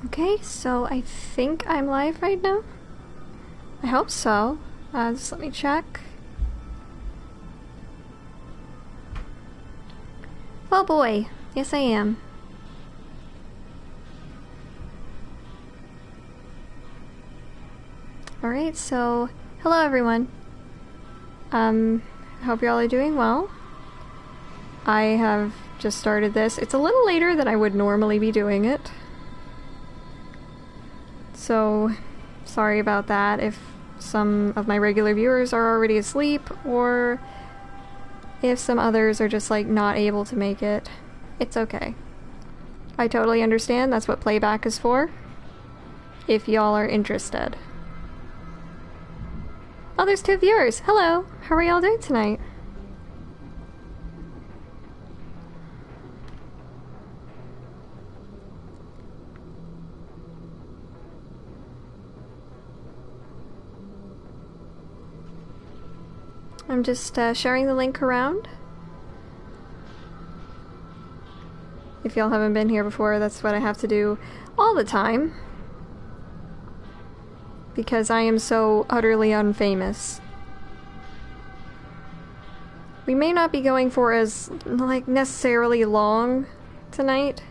Okay, so I think I'm live right now. I hope so. Just let me check. Oh boy, yes I am. Alright, so hello everyone. Hope y'all are doing well. I have just started this. It's a little later than I would normally be doing it. So, sorry about that if some of my regular viewers are already asleep, or if some others are just like not able to make it. It's okay. I totally understand, that's what playback is for, if y'all are interested. Oh, there's 2 viewers! Hello! How are y'all doing tonight? I'm just sharing the link around. If y'all haven't been here before, that's what I have to do all the time. Because I am so utterly unfamous. We may not be going for as, like, necessarily long tonight.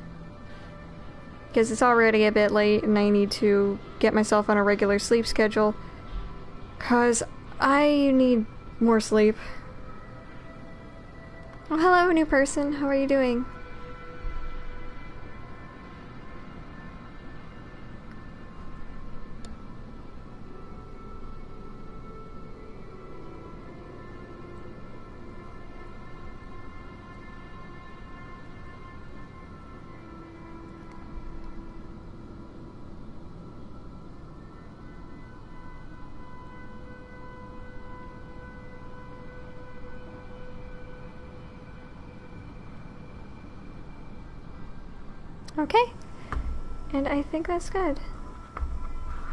Because it's already a bit late and I need to get myself on a regular sleep schedule. Because I need more sleep. Oh, hello, new person. How are you doing? Okay. And I think that's good.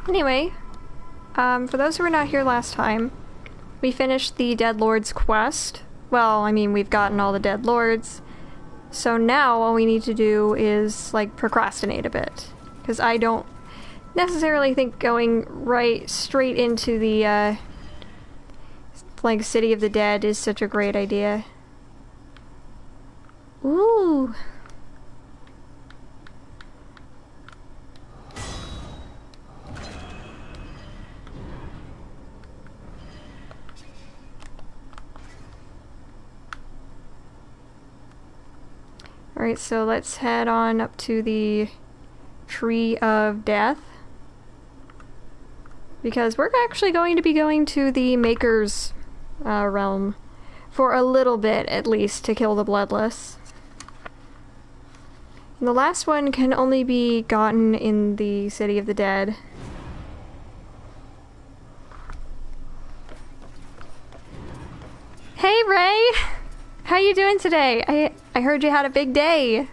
Anyway, for those who were not here last time, we finished the Dead Lord's quest. Well, I mean, we've gotten all the Dead Lords. So now all we need to do is, like, procrastinate a bit. Because I don't necessarily think going right straight into the, like, City of the Dead is such a great idea. Ooh! Alright, so let's head on up to the Tree of Death. Because we're actually going to be going to the Maker's realm for a little bit, at least, to kill the bloodless. And the last one can only be gotten in the City of the Dead. Hey, Ray! How you doing today? I heard you had a big day.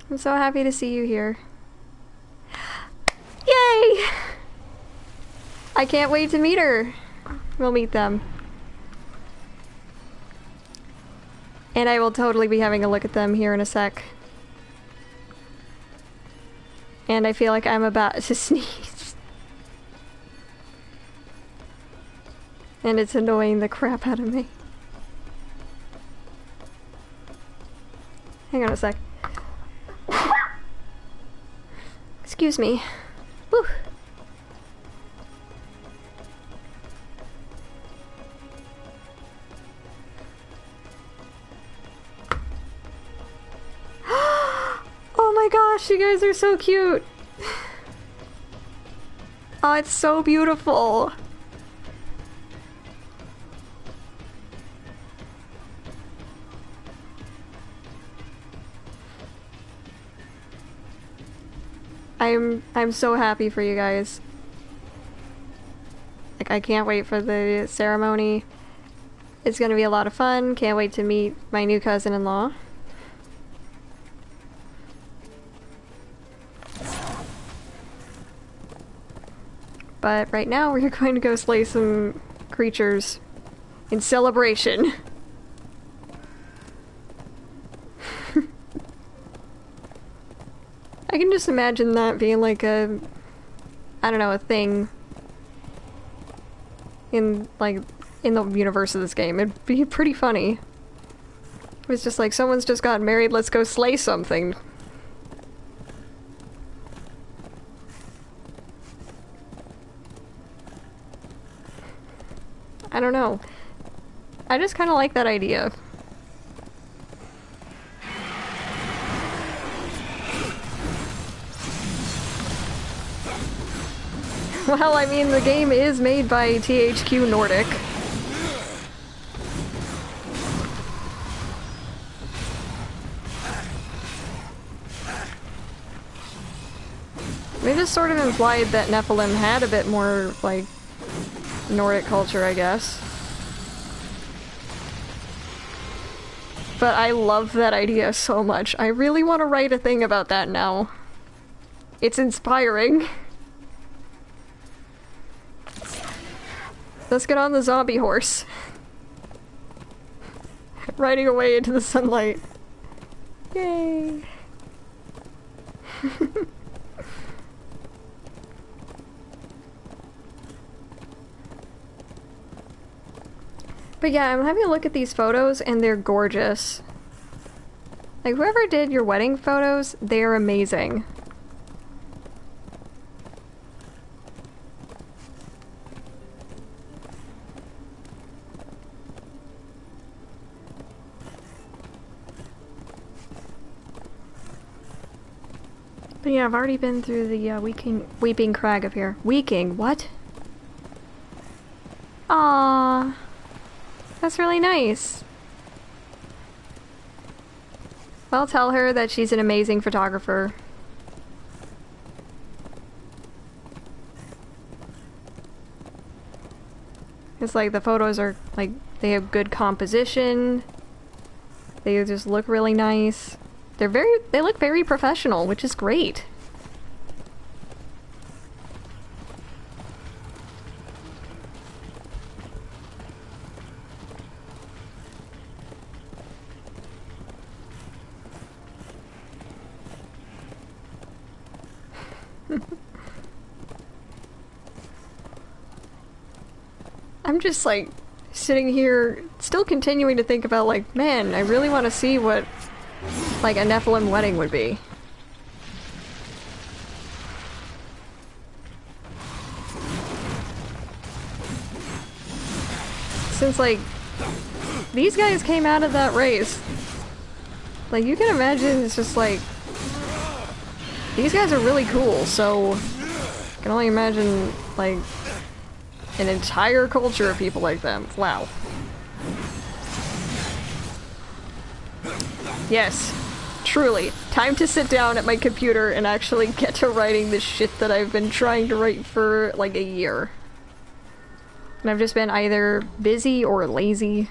I'm so happy to see you here. Yay! I can't wait to meet her. We'll meet them. And I will totally be having a look at them here in a sec. And I feel like I'm about to sneeze. And it's annoying the crap out of me. Hang on a sec. Excuse me. Whew. Oh my gosh, you guys are so cute! Oh, it's so beautiful! I'm so happy for you guys. Like, I can't wait for the ceremony. It's gonna be a lot of fun. Can't wait to meet my new cousin-in-law. But right now we're going to go slay some creatures in celebration. I can just imagine that being like a, I don't know, a thing in, like, in the universe of this game. It'd be pretty funny. It's just like, someone's just gotten married, let's go slay something. I don't know. I just kind of like that idea. Well, I mean, the game is made by THQ Nordic. They just sort of implied that Nephilim had a bit more, like, Nordic culture, I guess. But I love that idea so much. I really want to write a thing about that now. It's inspiring. Let's get on the zombie horse. Riding away into the sunlight. Yay! But yeah, I'm having a look at these photos and they're gorgeous. Like, whoever did your wedding photos, they're amazing. But yeah, I've already been through the Weeping Crag up here. Weeping, what? Aww. That's really nice. Well, tell her that she's an amazing photographer. It's like the photos are, like, they have good composition. They just look really nice. They look very professional, which is great. I'm just like sitting here still continuing to think about, like, man, I really want to see what like a Nephilim wedding would be. Since, like, these guys came out of that race. Like, you can imagine it's just like, these guys are really cool, so I can only imagine, like, an entire culture of people like them. Wow. Yes. Truly. Time to sit down at my computer and actually get to writing the shit that I've been trying to write for, like, a year. And I've just been either busy or lazy.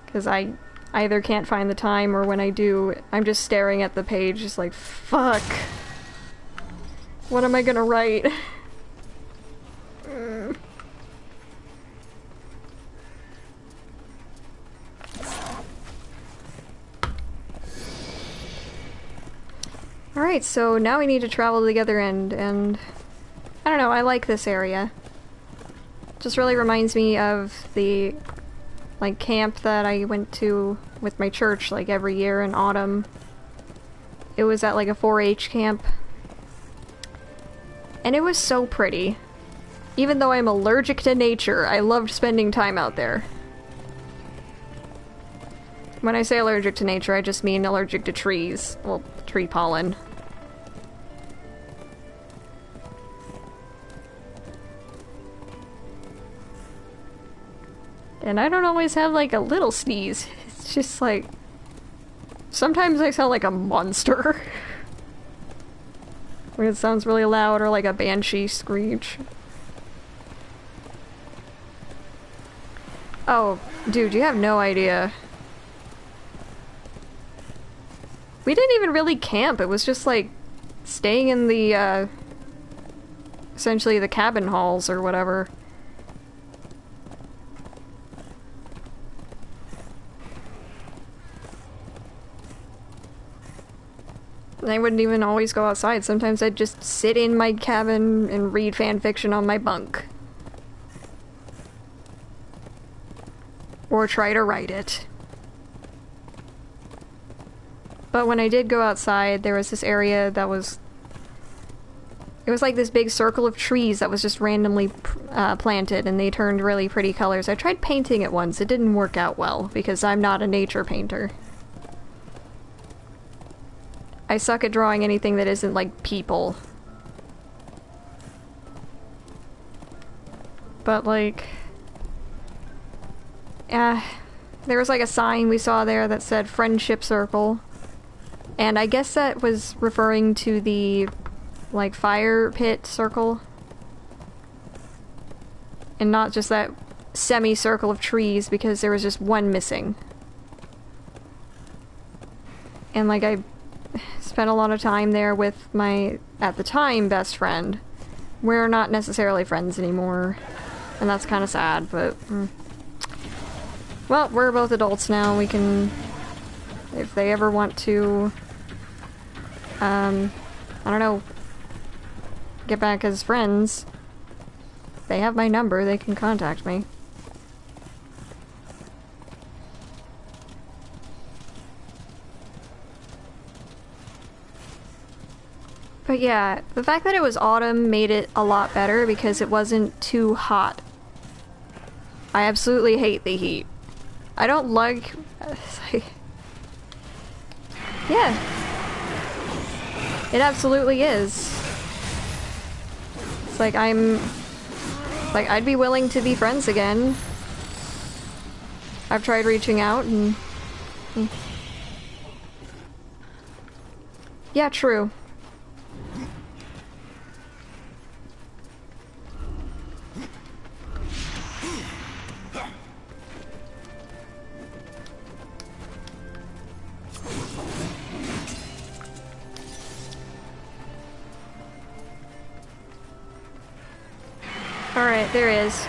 Because I either can't find the time, or when I do, I'm just staring at the page just like, fuck. What am I gonna write? Alright, so now we need to travel to the other end, and I don't know, I like this area. Just really reminds me of the, like, camp that I went to with my church, like, every year in autumn. It was at, like, a 4-H camp. And it was so pretty. Even though I'm allergic to nature, I loved spending time out there. When I say allergic to nature, I just mean allergic to trees. Well, tree pollen. And I don't always have, like, a little sneeze. It's just like, sometimes I sound like a monster. When it sounds really loud, or like a banshee screech. Oh, dude, you have no idea. We didn't even really camp. It was just like staying in the, essentially the cabin halls or whatever. I wouldn't even always go outside. Sometimes I'd just sit in my cabin and read fan fiction on my bunk. Or try to write it. But when I did go outside, there was this area that was... It was like this big circle of trees that was just randomly planted, and they turned really pretty colors. I tried painting it once. It didn't work out well, because I'm not a nature painter. I suck at drawing anything that isn't, like, people. But, like... there was, like, a sign we saw there that said Friendship Circle. And I guess that was referring to the, like, fire pit circle. And not just that semicircle of trees, because there was just one missing. And, like, I spent a lot of time there with my, at the time, best friend. We're not necessarily friends anymore. And that's kind of sad, but... Well, we're both adults now. We can... If they ever want to... I don't know... Get back as friends. They have my number, they can contact me. But yeah, the fact that it was autumn made it a lot better because it wasn't too hot. I absolutely hate the heat. I don't like... yeah. It absolutely is. It's like I'd be willing to be friends again. I've tried reaching out and... Yeah, true. Alright, there is.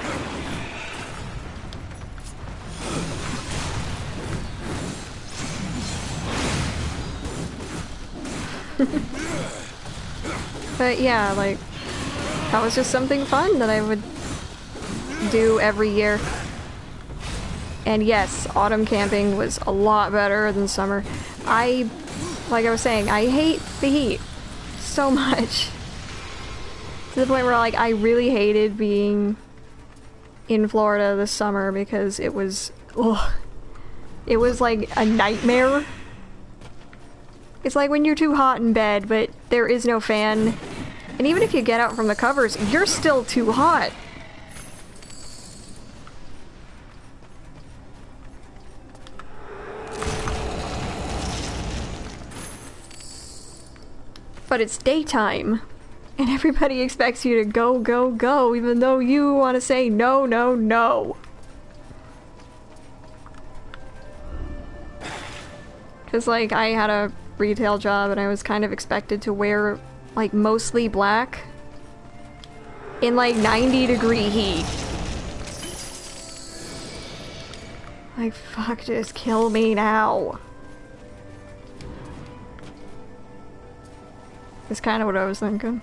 But yeah, like, that was just something fun that I would do every year. And yes, autumn camping was a lot better than summer. Like I was saying, I hate the heat so much. To the point where, like, I really hated being in Florida this summer because it was, ugh. It was like a nightmare. It's like when you're too hot in bed, but there is no fan. And even if you get out from the covers, you're still too hot. But it's daytime. And everybody expects you to go, go, go, even though you want to say no, no, no. Because, like, I had a retail job and I was kind of expected to wear, like, mostly black in, like, 90-degree heat. Like, fuck, just kill me now. That's kind of what I was thinking.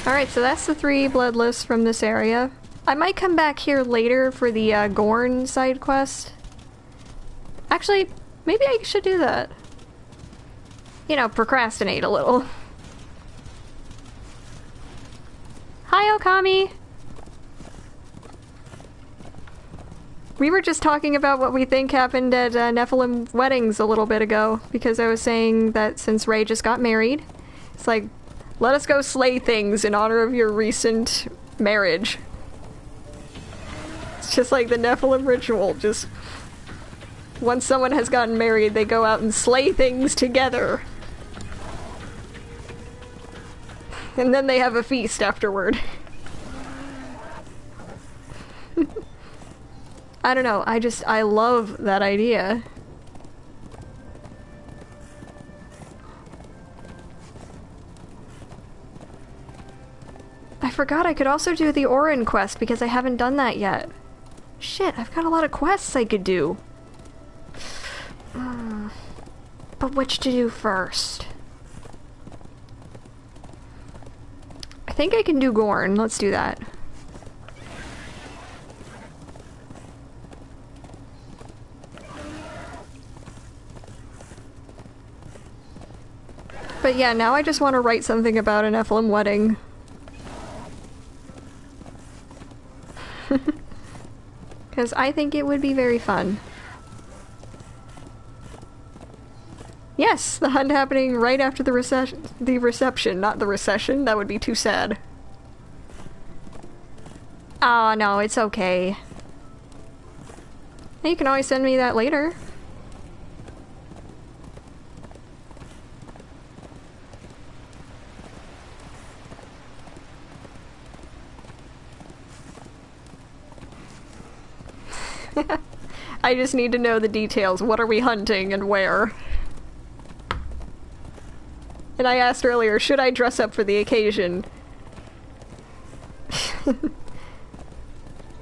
Alright, so that's the 3 bloodless from this area. I might come back here later for the Gorn side quest. Actually, maybe I should do that. You know, procrastinate a little. Hi, Okami! We were just talking about what we think happened at Nephilim weddings a little bit ago, because I was saying that since Ray just got married, it's like, let us go slay things in honor of your recent marriage. It's just like the Nephilim ritual, just once someone has gotten married, they go out and slay things together. And then they have a feast afterward. I don't know, I love that idea. I forgot I could also do the Orin quest because I haven't done that yet. Shit, I've got a lot of quests I could do. But which to do first? I think I can do Gorn. Let's do that. But yeah, now I just want to write something about an Nephilim wedding. Because I think it would be very fun. Yes, the hunt happening right after the reception, not the recession. That would be too sad. Oh, no, it's okay. You can always send me that later. I just need to know the details. What are we hunting and where? And I asked earlier, should I dress up for the occasion?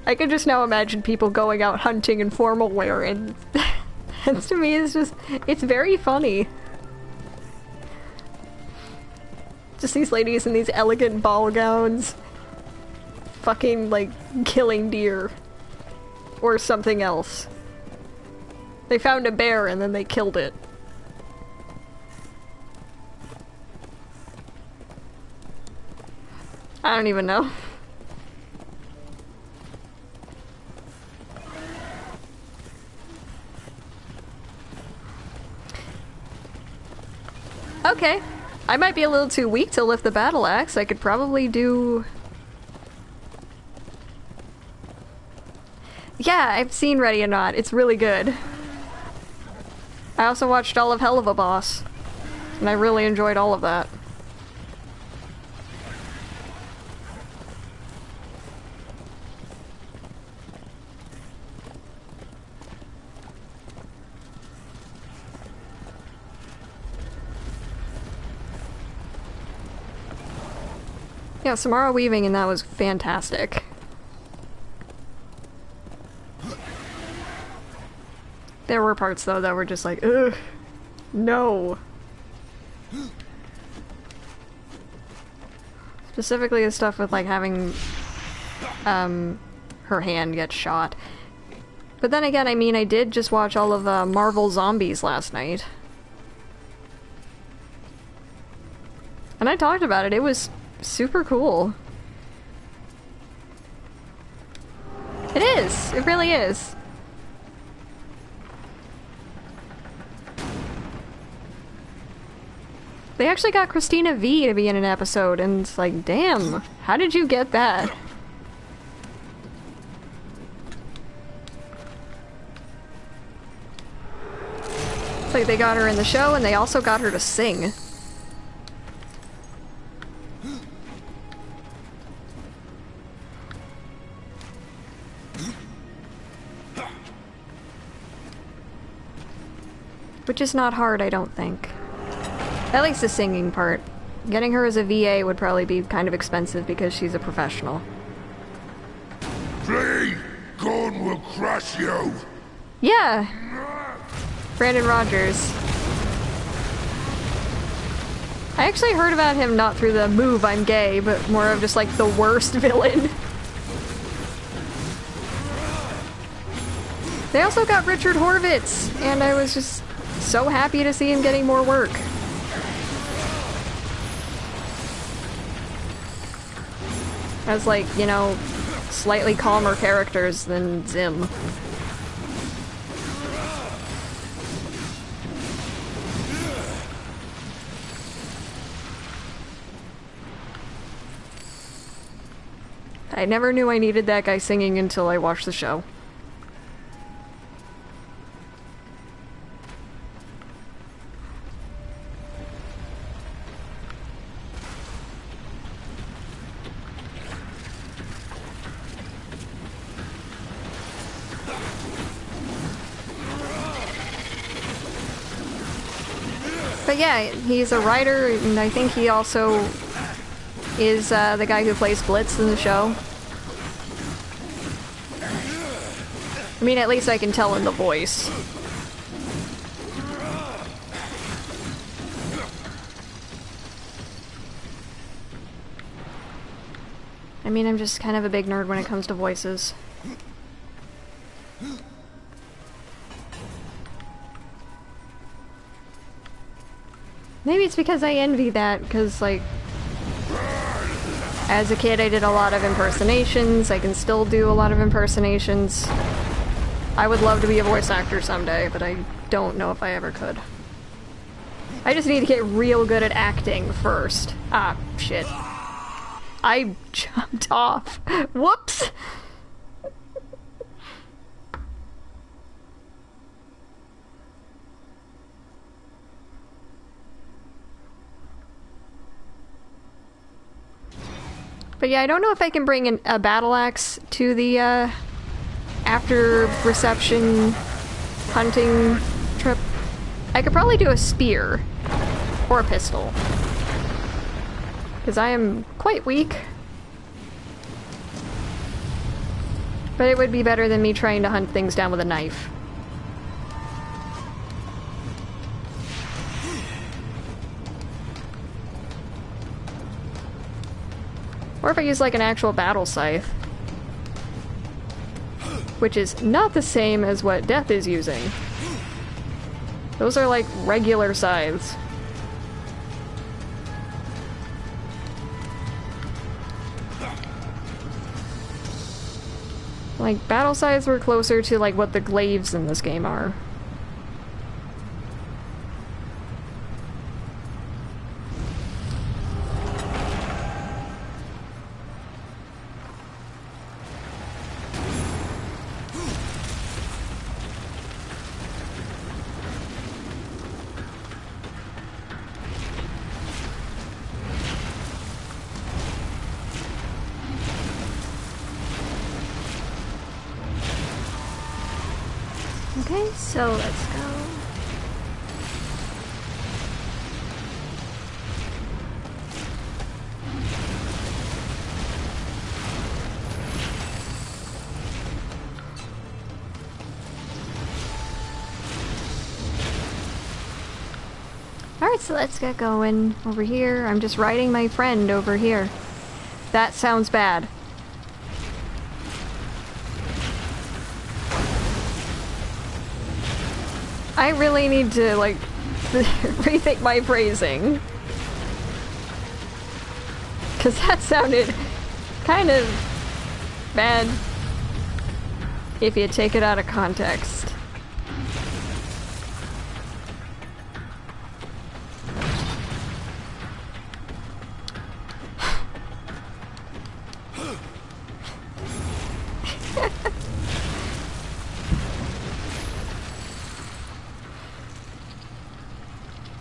I can just now imagine people going out hunting in formal wear, and that to me is just, it's very funny. Just these ladies in these elegant ball gowns, fucking, like, killing deer. Or something else. They found a bear and then they killed it. I don't even know. Okay. I might be a little too weak to lift the battle axe. I could probably do... Yeah, I've seen Ready or Not. It's really good. I also watched all of Hell of a Boss. And I really enjoyed all of that. Yeah, Samara Weaving and that was fantastic. There were parts, though, that were just like, ugh, no. Specifically the stuff with, like, having, her hand get shot. But then again, I mean, I did just watch all of, Marvel Zombies last night. And I talked about it, it was super cool. It is! It really is. They actually got Christina V to be in an episode, and it's like, damn, how did you get that? It's like they got her in the show, and they also got her to sing. Which is not hard, I don't think. At least the singing part. Getting her as a VA would probably be kind of expensive because she's a professional. Flee! Gorn will crush you! Yeah! Brandon Rogers. I actually heard about him not through the move I'm gay, but more of just like the worst villain. They also got Richard Horvitz, and I was just so happy to see him getting more work. As, like, you know, slightly calmer characters than Zim. I never knew I needed that guy singing until I watched the show. But yeah, he's a writer, and I think he also is the guy who plays Blitz in the show. I mean, at least I can tell in the voice. I mean, I'm just kind of a big nerd when it comes to voices. Maybe it's because I envy that, because, like, as a kid I did a lot of impersonations. I can still do a lot of impersonations. I would love to be a voice actor someday, but I don't know if I ever could. I just need to get real good at acting first. Ah, shit. I jumped off. Whoops! But yeah, I don't know if I can bring a battle axe to the after reception hunting trip. I could probably do a spear or a pistol, because I am quite weak. But it would be better than me trying to hunt things down with a knife. Or if I use like an actual battle scythe. Which is not the same as what Death is using. Those are like regular scythes. Like, battle scythes were closer to like what the glaives in this game are. Okay, so let's go. Alright, so let's get going over here. I'm just riding my friend over here. That sounds bad. I really need to, like, rethink my phrasing. Because that sounded kind of bad if you take it out of context.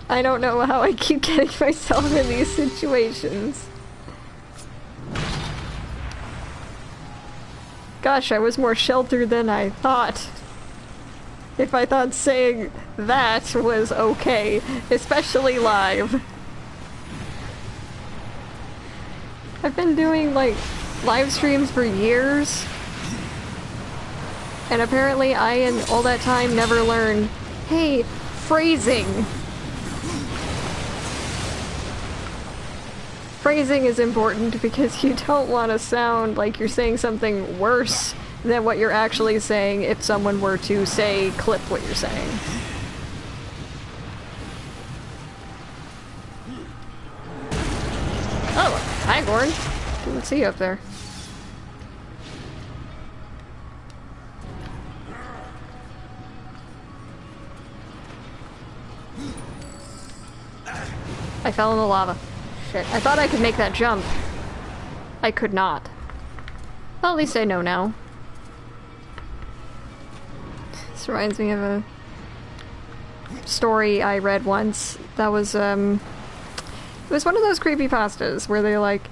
I don't know how I keep getting myself in these situations. Gosh, I was more sheltered than I thought. If I thought saying that was okay, especially live. I've been doing, like, live streams for years. And apparently I, in all that time, never learned, hey, phrasing. Phrasing is important because you don't want to sound like you're saying something worse than what you're actually saying if someone were to, say, clip what you're saying. Oh, hi, Gorn. Didn't see you up there. I fell in the lava. Shit, I thought I could make that jump. I could not. Well, at least I know now. This reminds me of a story I read once. That was, it was one of those creepypastas where they're like,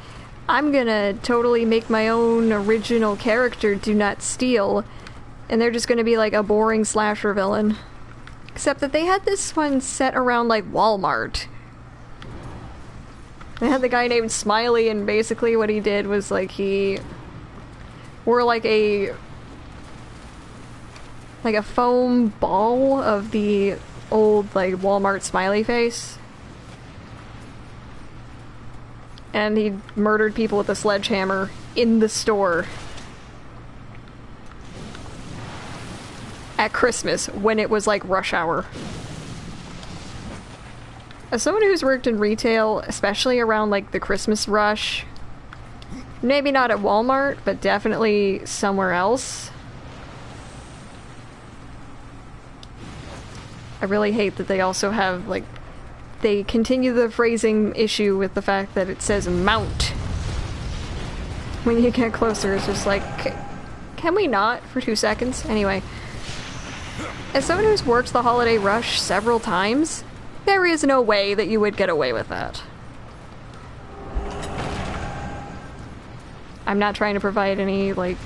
I'm gonna totally make my own original character do not steal, and they're just gonna be like a boring slasher villain. Except that they had this one set around like Walmart. They had the guy named Smiley, and basically what he did was like he wore like a foam ball of the old like Walmart smiley face. And he murdered people with a sledgehammer in the store. At Christmas, when it was like rush hour. As someone who's worked in retail, especially around like the Christmas rush, maybe not at Walmart, but definitely somewhere else, I really hate that they also have like, they continue the phrasing issue with the fact that it says mount. When you get closer, it's just like, can we not for 2 seconds? Anyway. As someone who's worked the holiday rush several times, there is no way that you would get away with that. I'm not trying to provide any, like,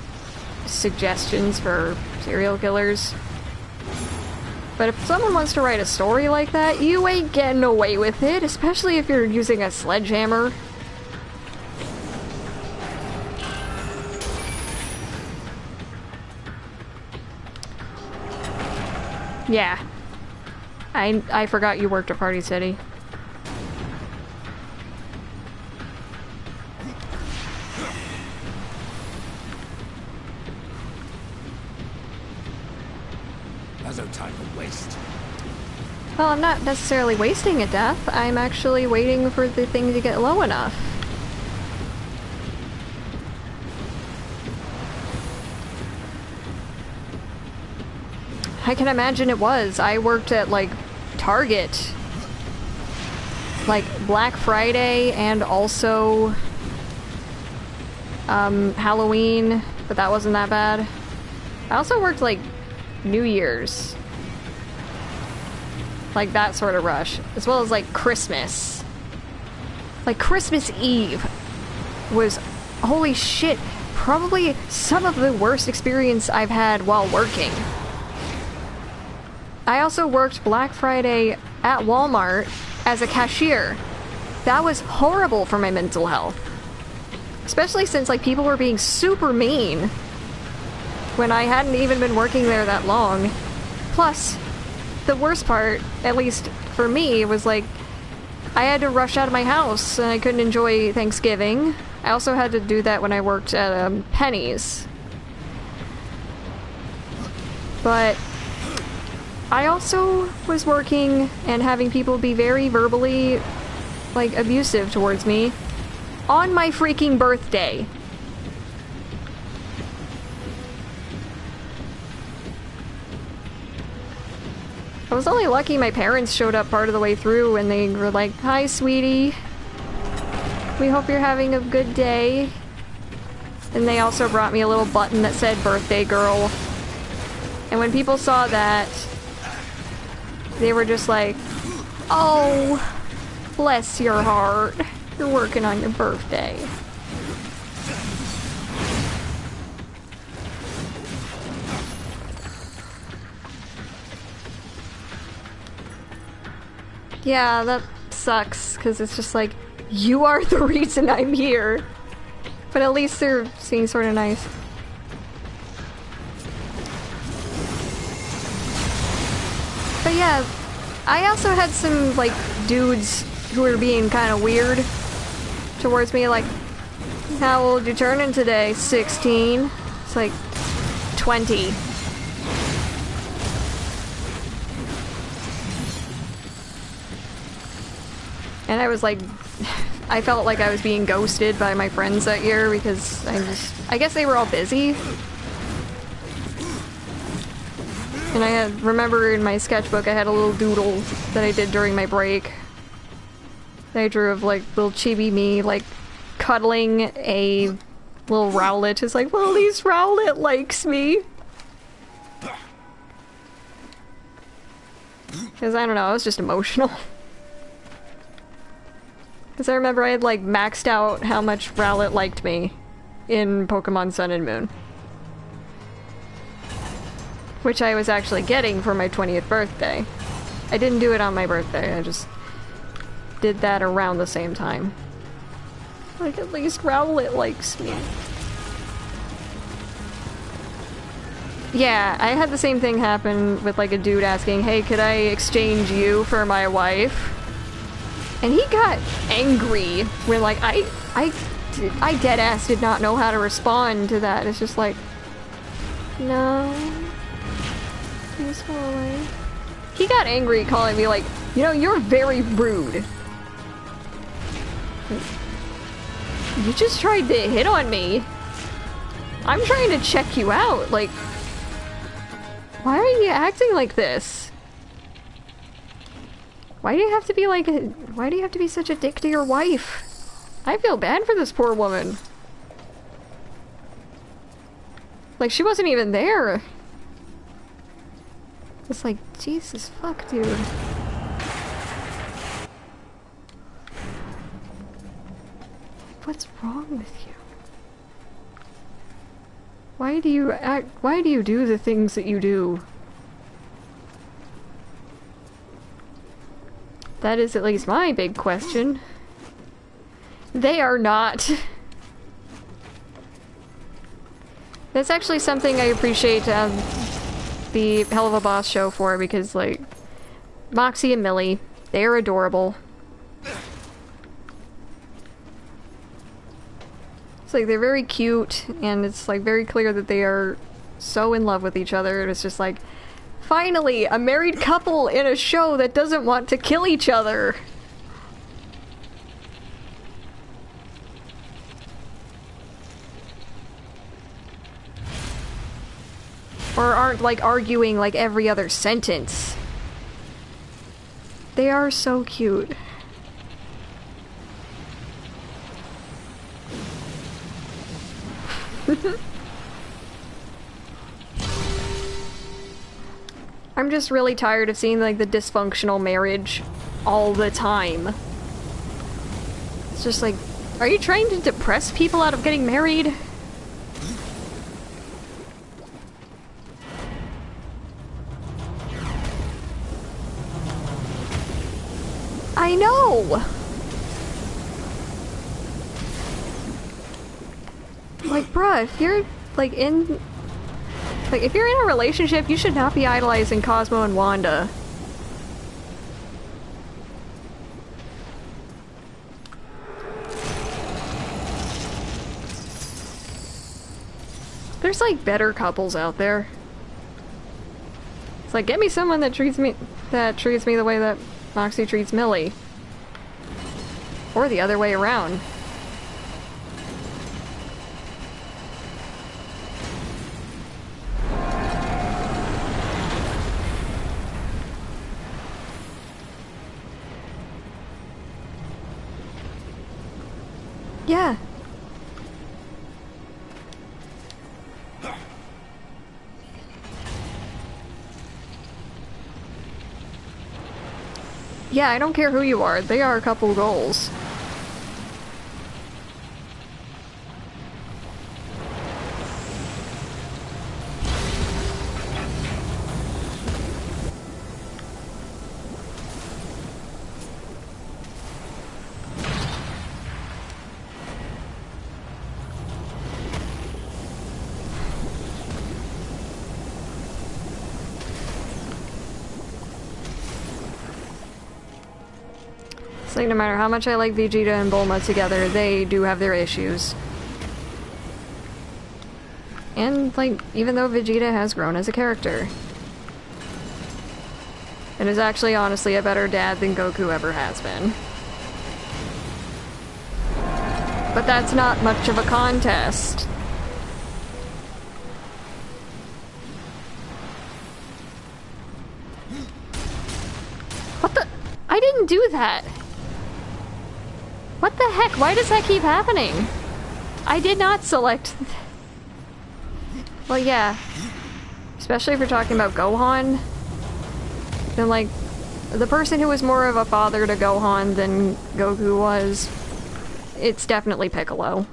suggestions for serial killers. But if someone wants to write a story like that, you ain't getting away with it, especially if you're using a sledgehammer. Yeah. I forgot you worked at Party City. There's no time to waste. Well, I'm not necessarily wasting a death. I'm actually waiting for the thing to get low enough. I can imagine it was. I worked at, like, Target. Like, Black Friday and also Halloween, but that wasn't that bad. I also worked, like, New Year's. Like, that sort of rush. As well as, like, Christmas. Like, Christmas Eve was, holy shit, probably some of the worst experience I've had while working. I also worked Black Friday at Walmart as a cashier. That was horrible for my mental health. Especially since, like, people were being super mean when I hadn't even been working there that long. Plus, the worst part, at least for me, was like, I had to rush out of my house and I couldn't enjoy Thanksgiving. I also had to do that when I worked at Penny's. But I also was working and having people be very verbally, like, abusive towards me on my freaking birthday. I was only lucky my parents showed up part of the way through and they were like, "Hi, sweetie. We hope you're having a good day." And they also brought me a little button that said "Birthday Girl." And when people saw that, they were just like, "Oh, bless your heart. You're working on your birthday." Yeah, that sucks, because it's just like, you are the reason I'm here. But at least they're being sort of nice. But yeah, I also had some, like, dudes who were being kind of weird towards me, like, "How old you turning today? 16? It's like, 20. And I was like, I felt like I was being ghosted by my friends that year because I guess they were all busy. And I remember in my sketchbook I had a little doodle that I did during my break. That I drew of, like, little chibi me, like, cuddling a little Rowlet. It's like, well, at least Rowlet likes me. Because, I don't know, I was just emotional. Because I remember I had, like, maxed out how much Rowlet liked me in Pokemon Sun and Moon. which I was actually getting for my 20th birthday. I didn't do it on my birthday, I just did that around the same time. Like, at least Rowlet likes me. Yeah, I had the same thing happen with like a dude asking, hey, could I exchange you for my wife? And he got angry when like, I deadass did not know how to respond to that. It's just like, no. Please go away. He got angry calling me like, you know, you're very rude. You just tried to hit on me. I'm trying to check you out, like... Why are you acting like this? Why do you have to be like why do you have to be such a dick to your wife? I feel bad for this poor woman. Like, she wasn't even there. It's like, Jesus fuck, dude. What's wrong with you? Why do you do the things that you do? That is at least my big question. They are not. That's actually something I appreciate the Hell of a Boss show for, because, like, Moxie and Millie, they are adorable. It's like, they're very cute, and it's like very clear that they are so in love with each other, and it's just like, finally, a married couple in a show that doesn't want to kill each other! Or aren't, like, arguing like every other sentence. They are so cute. I'm just really tired of seeing, like, the dysfunctional marriage all the time. It's just like, are you trying to depress people out of getting married? I know! Like, bruh, if you're, like, if you're in a relationship, you should not be idolizing Cosmo and Wanda. There's, like, better couples out there. It's like, get me someone that treats me the way that Moxie treats Millie. Or the other way around. Yeah. Yeah, I don't care who you are. They are a couple goals. Like, no matter how much I like Vegeta and Bulma together, they do have their issues. And, like, even though Vegeta has grown as a character, and is actually honestly a better dad than Goku ever has been. But that's not much of a contest. What the? I didn't do that! What the heck? Why does that keep happening? I did not select... Well, yeah. Especially if you're talking about Gohan. Then, like, the person who was more of a father to Gohan than Goku was, it's definitely Piccolo.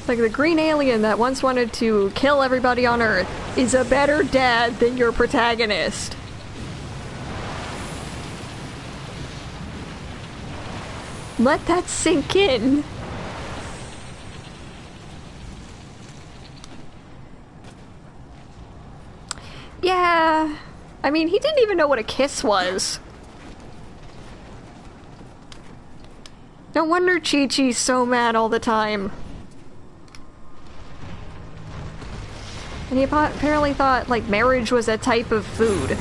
Like, the green alien that once wanted to kill everybody on Earth is a better dad than your protagonist. Let that sink in. Yeah. I mean, he didn't even know what a kiss was. No wonder Chi-Chi's so mad all the time. And he apparently thought, like, marriage was a type of food.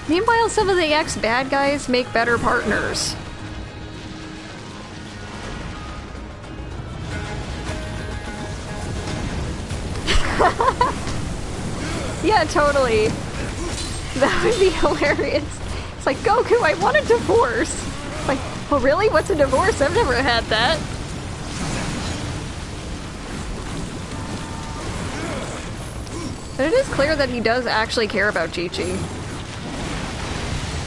Meanwhile, some of the ex-bad guys make better partners. Yeah, totally. That would be hilarious. It's like, Goku, I want a divorce. Like, oh really? What's a divorce? I've never had that. But it is clear that he does actually care about Chi-Chi.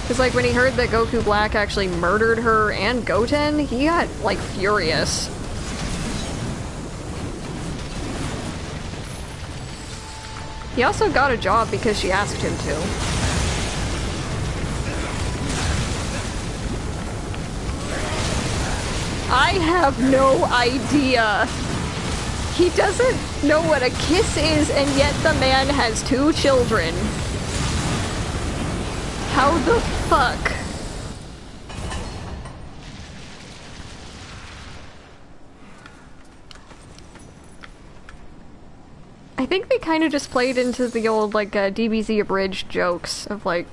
Because, like, when he heard that Goku Black actually murdered her and Goten, he got, like, furious. He also got a job because she asked him to. I have no idea. He doesn't know what a kiss is, and yet the man has 2 children. How the fuck? I think they kind of just played into the old, like, DBZ abridged jokes of, like,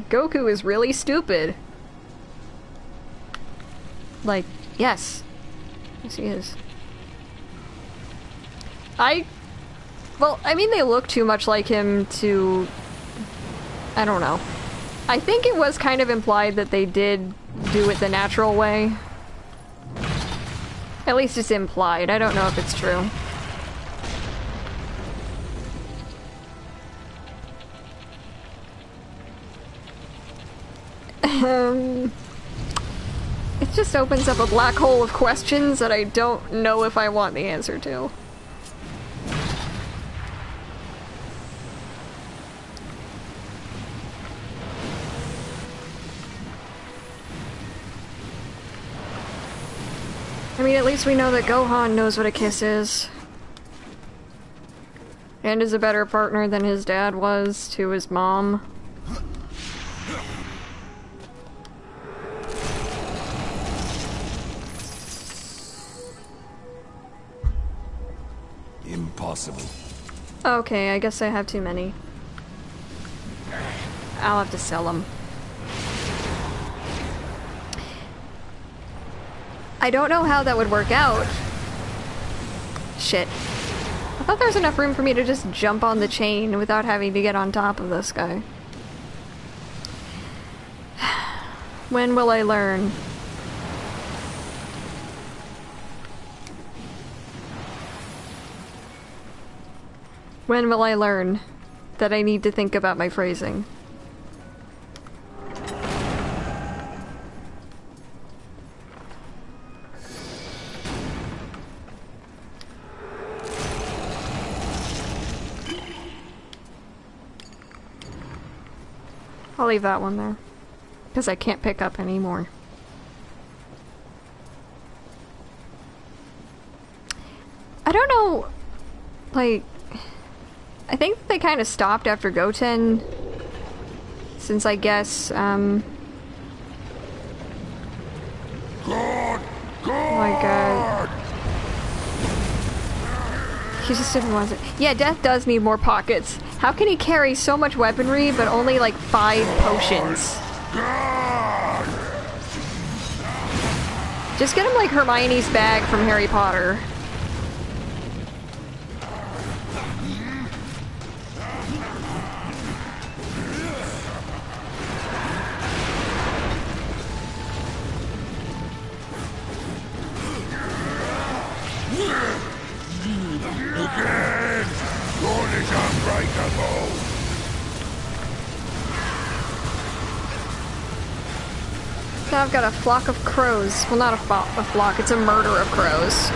Goku is really stupid. Like, yes. Yes, he is. Well, I mean, they look too much like him to... I don't know. I think it was kind of implied that they did do it the natural way. At least it's implied. I don't know if it's true. It just opens up a black hole of questions that I don't know if I want the answer to. I mean, at least we know that Gohan knows what a kiss is. And is a better partner than his dad was to his mom. Impossible. Okay, I guess I have too many. I'll have to sell them. I don't know how that would work out. Shit. I thought there was enough room for me to just jump on the chain without having to get on top of this guy. When will I learn? When will I learn that I need to think about my phrasing? I'll leave that one there, because I can't pick up any more. I don't know, like, I think they kind of stopped after Goten, since I guess, God! oh my god. He just didn't want it. Yeah, Death does need more pockets. How can he carry so much weaponry, but only like 5 potions? God! Just get him like Hermione's bag from Harry Potter. now I've got a flock of crows. Well, not a flock, it's a murder of crows.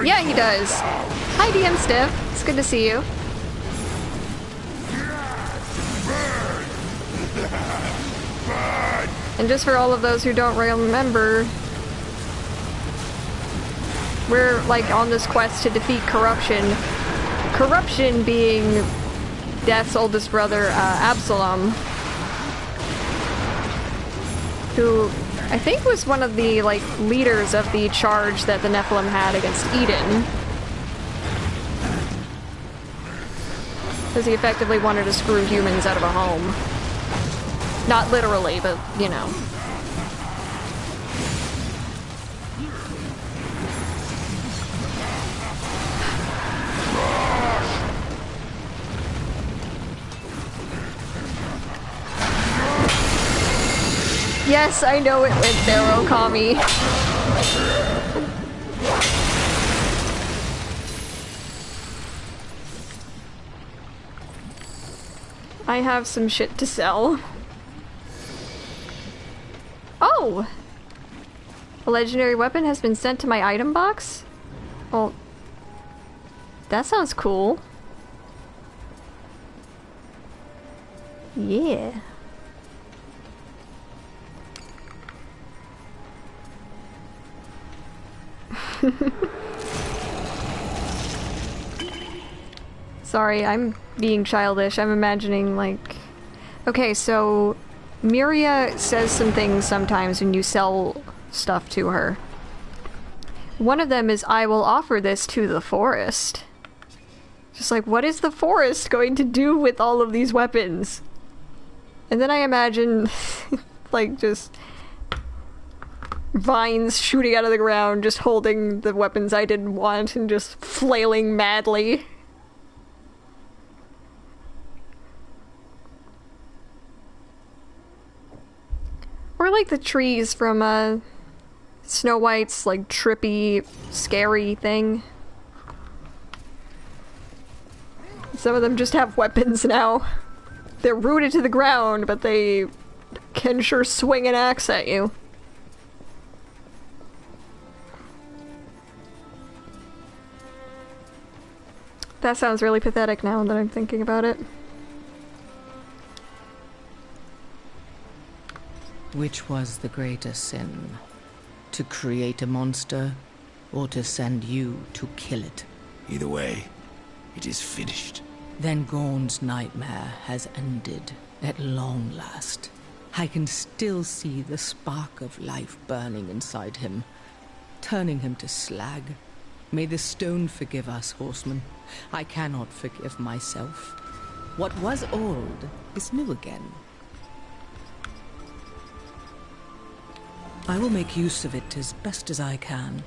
Yeah, he does. Hi, DM Stiff. It's good to see you. And just for all of those who don't remember, we're like on this quest to defeat corruption. Corruption being Death's oldest brother, Absalom, who I think was one of the like leaders of the charge that the Nephilim had against Eden. Because he effectively wanted to screw humans out of a home. Not literally, but, you know. Yes, I know it went there, Okami. I have some shit to sell. Oh! A legendary weapon has been sent to my item box? Well, that sounds cool. Yeah. Sorry, I'm being childish. I'm imagining, like... Okay, so... Miria says some things sometimes when you sell stuff to her. One of them is, I will offer this to the forest. Just like, what is the forest going to do with all of these weapons? And then I imagine, like, just... vines shooting out of the ground, just holding the weapons I didn't want and just flailing madly. Or like the trees from Snow White's like trippy, scary thing. Some of them just have weapons now. They're rooted to the ground, but they can sure swing an axe at you. That sounds really pathetic now that I'm thinking about it. Which was the greater sin? To create a monster, or to send you to kill it? Either way, it is finished. Then Gorn's nightmare has ended, at long last. I can still see the spark of life burning inside him, turning him to slag. May the stone forgive us, horsemen. I cannot forgive myself. What was old is new again. I will make use of it as best as I can.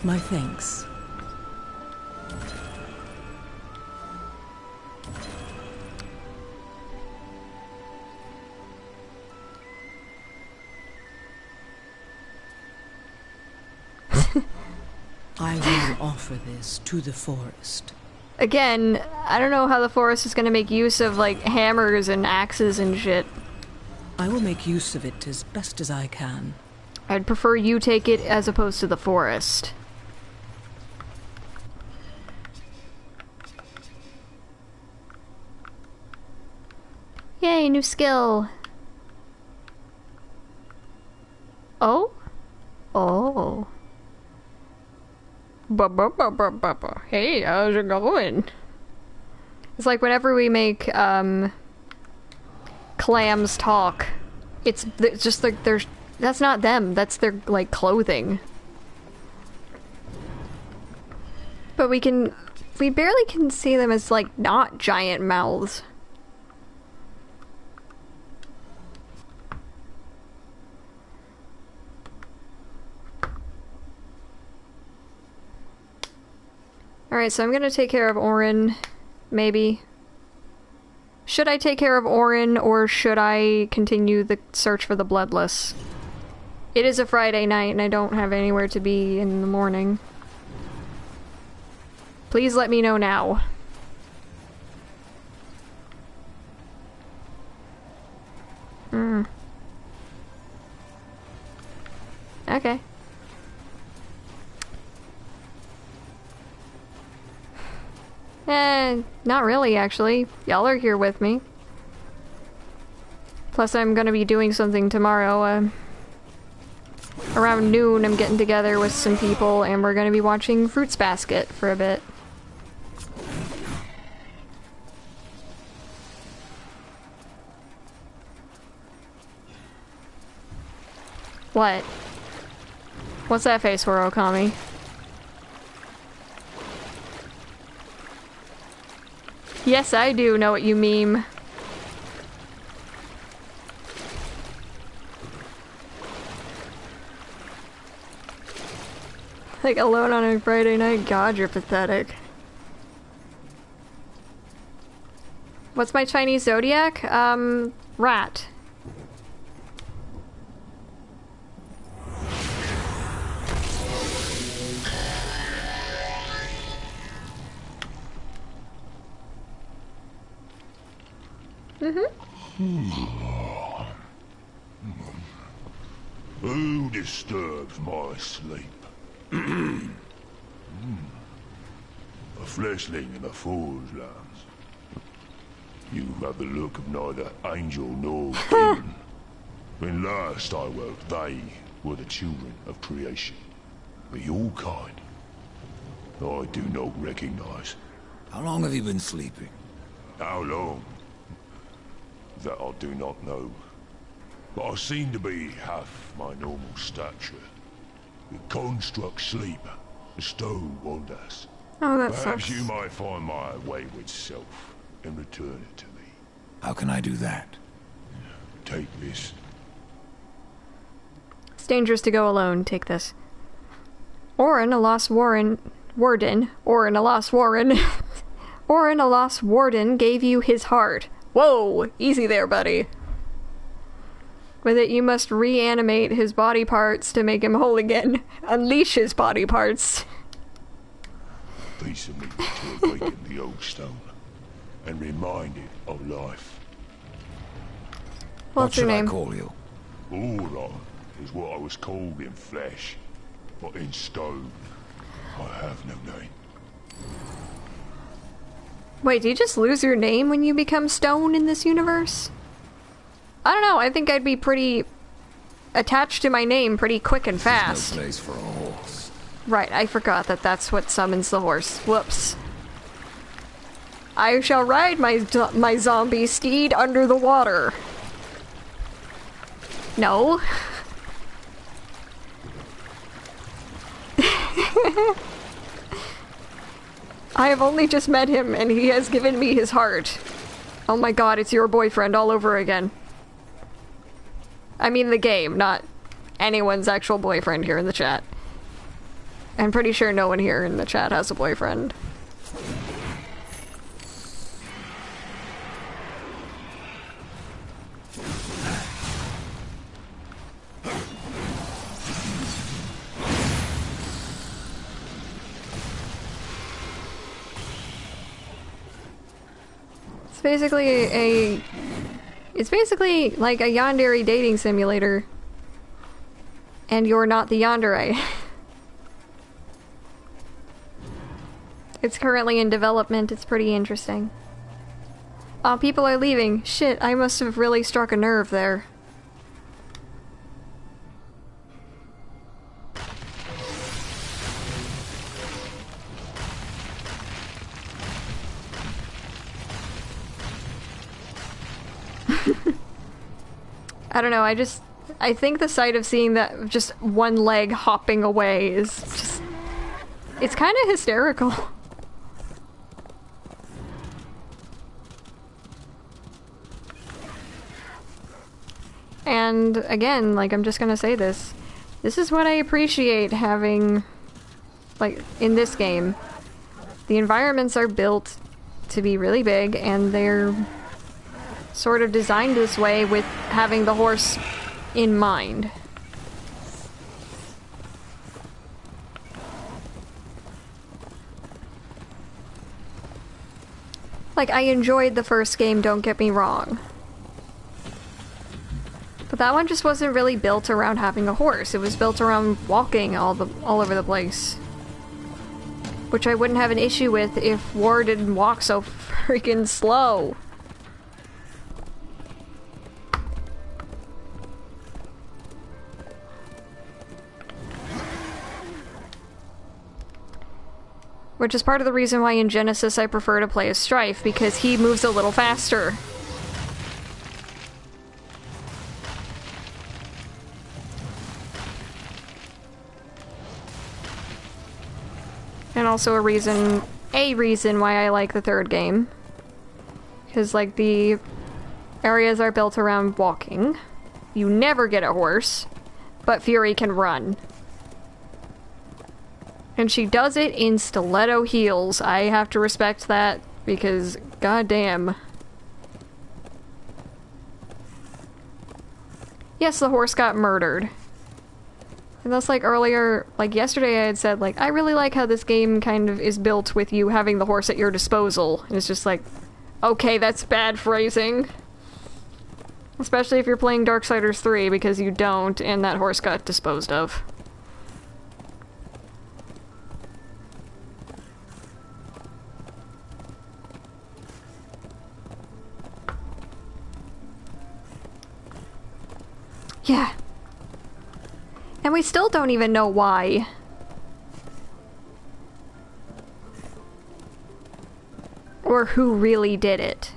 My thanks. I will offer this to the forest. Again, I don't know how the forest is gonna make use of, like, hammers and axes and shit. I will make use of it as best as I can. I'd prefer you take it as opposed to the forest. Yay, new skill! Oh? Oh. Hey, how's it going? It's like whenever we make, clams talk, it's just like that's not them, that's their, like, clothing. But we barely can see them as, like, not giant mouths. Alright, so I'm gonna take care of Orin, maybe. Should I take care of Orin, or should I continue the search for the bloodless? It is a Friday night and I don't have anywhere to be in the morning. Please let me know now. Okay. Not really, actually. Y'all are here with me. Plus, I'm gonna be doing something tomorrow. Around noon, I'm getting together with some people, and we're gonna be watching Fruits Basket for a bit. What? What's that face for, Okami? Yes, I do know what you meme. Like, alone on a Friday night? God, you're pathetic. What's my Chinese zodiac? Rat. Who disturbs my sleep? A fleshling in a fool's lands. You have the look of neither angel nor demon. When last I woke, they were the children of creation. But your kind, I do not recognize. How long have you been sleeping? How long? That I do not know. But I seem to be half my normal stature. The construct sleep, the stone wonders. Oh, that Perhaps sucks. you might find my wayward self and return it to me. How can I do that? Take this. It's dangerous to go alone. Take this. Orin, a lost warden. Orin, a lost warden. Orin, a lost warden, gave you his heart. Whoa! Easy there, buddy. With it, you must reanimate his body parts to make him whole again. Unleash his body parts. Piece of me to awaken the old stone and remind it of life. What's your should name? I call you? Aura is what I was called in flesh, but in stone, I have no name. Wait, do you just lose your name when you become stone in this universe? I don't know, I think I'd be pretty attached to my name pretty quick and fast. No place for a horse. Right, I forgot that that's what summons the horse. Whoops. I shall ride my zombie steed under the water. No. I have only just met him and he has given me his heart. Oh my god, it's your boyfriend all over again. I mean the game, not anyone's actual boyfriend here in the chat. I'm pretty sure no one here in the chat has a boyfriend. It's basically like a yandere dating simulator. And you're not the yandere. It's currently in development, it's pretty interesting. Oh, people are leaving. Shit, I must have really struck a nerve there. I don't know, I think the sight of seeing that just one leg hopping away is just... It's kind of hysterical. And again, like, I'm just gonna say this. This is what I appreciate having, like, in this game. The environments are built to be really big, and they're sort of designed this way with having the horse in mind. Like, I enjoyed the first game, don't get me wrong. But that one just wasn't really built around having a horse. It was built around walking all over the place. Which I wouldn't have an issue with if War didn't walk so freaking slow. Which is part of the reason why in Genesis I prefer to play as Strife, because he moves a little faster. And also a reason why I like the third game. Because, like, the areas are built around walking. You never get a horse, but Fury can run. And she does it in stiletto heels. I have to respect that, because goddamn. Yes, the horse got murdered. And that's like earlier, like yesterday I had said, like, I really like how this game kind of is built with you having the horse at your disposal. And it's just like, okay, that's bad phrasing. Especially if you're playing Darksiders 3, because you don't, and that horse got disposed of. Yeah. And we still don't even know why. Or who really did it.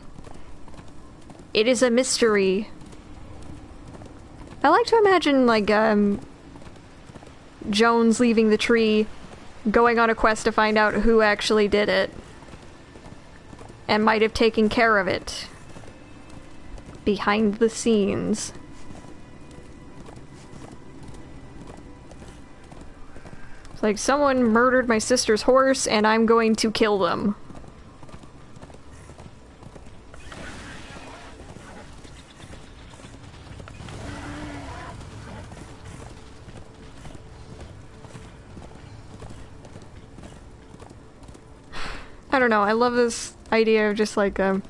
It is a mystery. I like to imagine, like, Jones leaving the tree, going on a quest to find out who actually did it. And might have taken care of it. Behind the scenes. Like, someone murdered my sister's horse, and I'm going to kill them. I don't know, I love this idea of just like, no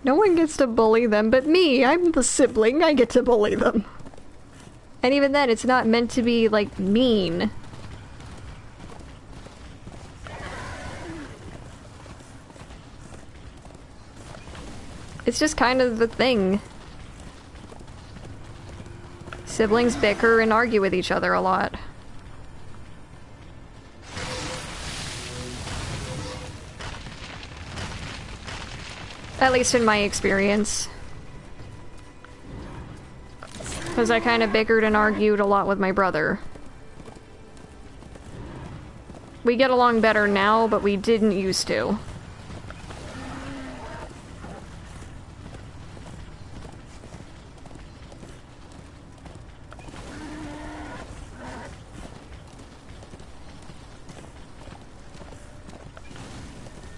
one gets to bully them but me. I'm the sibling, I get to bully them. And even then, it's not meant to be, like, mean. It's just kind of the thing. Siblings bicker and argue with each other a lot. At least in my experience. Because I kind of bickered and argued a lot with my brother. We get along better now, but we didn't used to.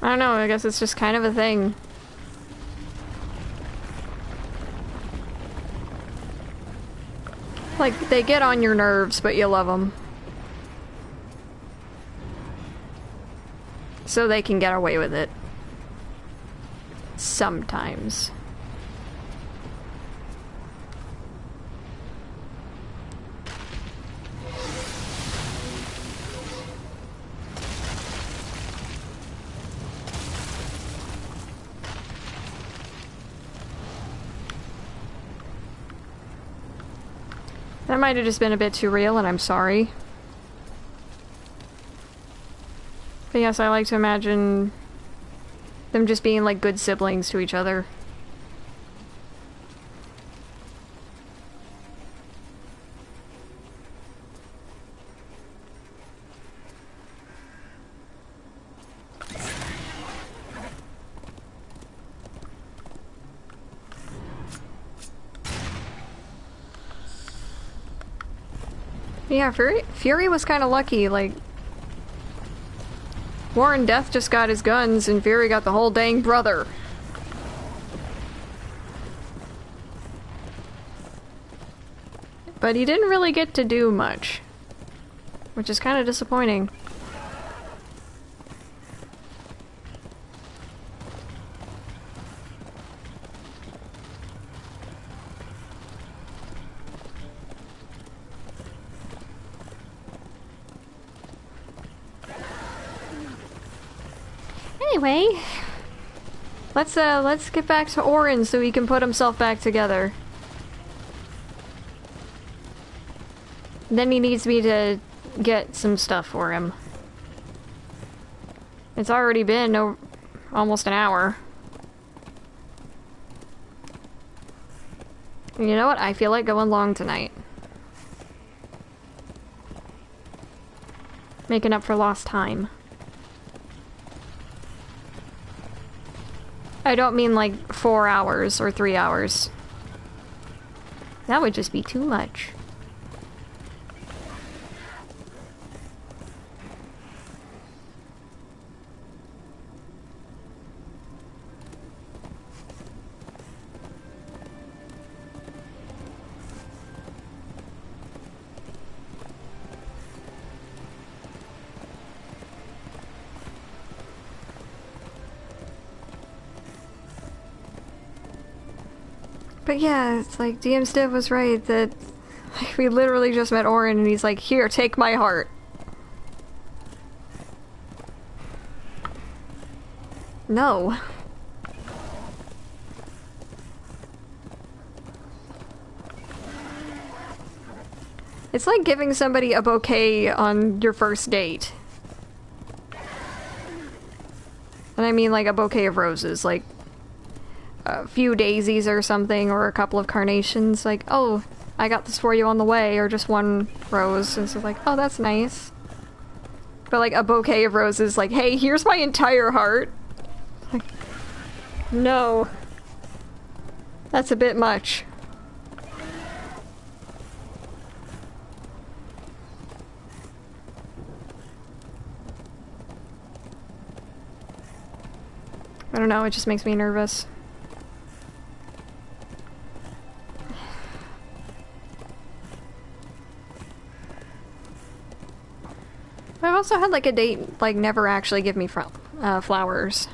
I don't know, I guess it's just kind of a thing. Like, they get on your nerves, but you love them. So they can get away with it. Sometimes. That might have just been a bit too real, and I'm sorry. But yes, I like to imagine them just being like good siblings to each other. Yeah, Fury was kind of lucky, like... Warren Death just got his guns, and Fury got the whole dang brother. But he didn't really get to do much. Which is kind of disappointing. Anyway, let's get back to Orin so he can put himself back together. Then he needs me to get some stuff for him. It's already been almost an hour. You know what? I feel like going long tonight. Making up for lost time. I don't mean like 4 hours or 3 hours. That would just be too much. But yeah, it's like DM Stiv was right that like, we literally just met Orin and he's like, here, take my heart. No. It's like giving somebody a bouquet on your first date. And I mean like a bouquet of roses, like a few daisies or something, or a couple of carnations, like, oh, I got this for you on the way, or just one rose, and so like, oh, that's nice. But like a bouquet of roses, like, hey, here's my entire heart. Like, no. That's a bit much. I don't know, it just makes me nervous. I've also had like a date like never actually give me flowers.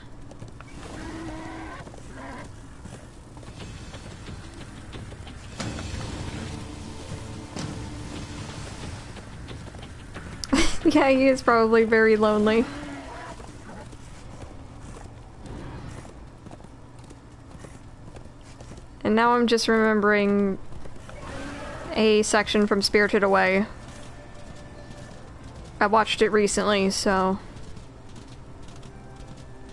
Yeah, he is probably very lonely. And now I'm just remembering a section from Spirited Away. I watched it recently, so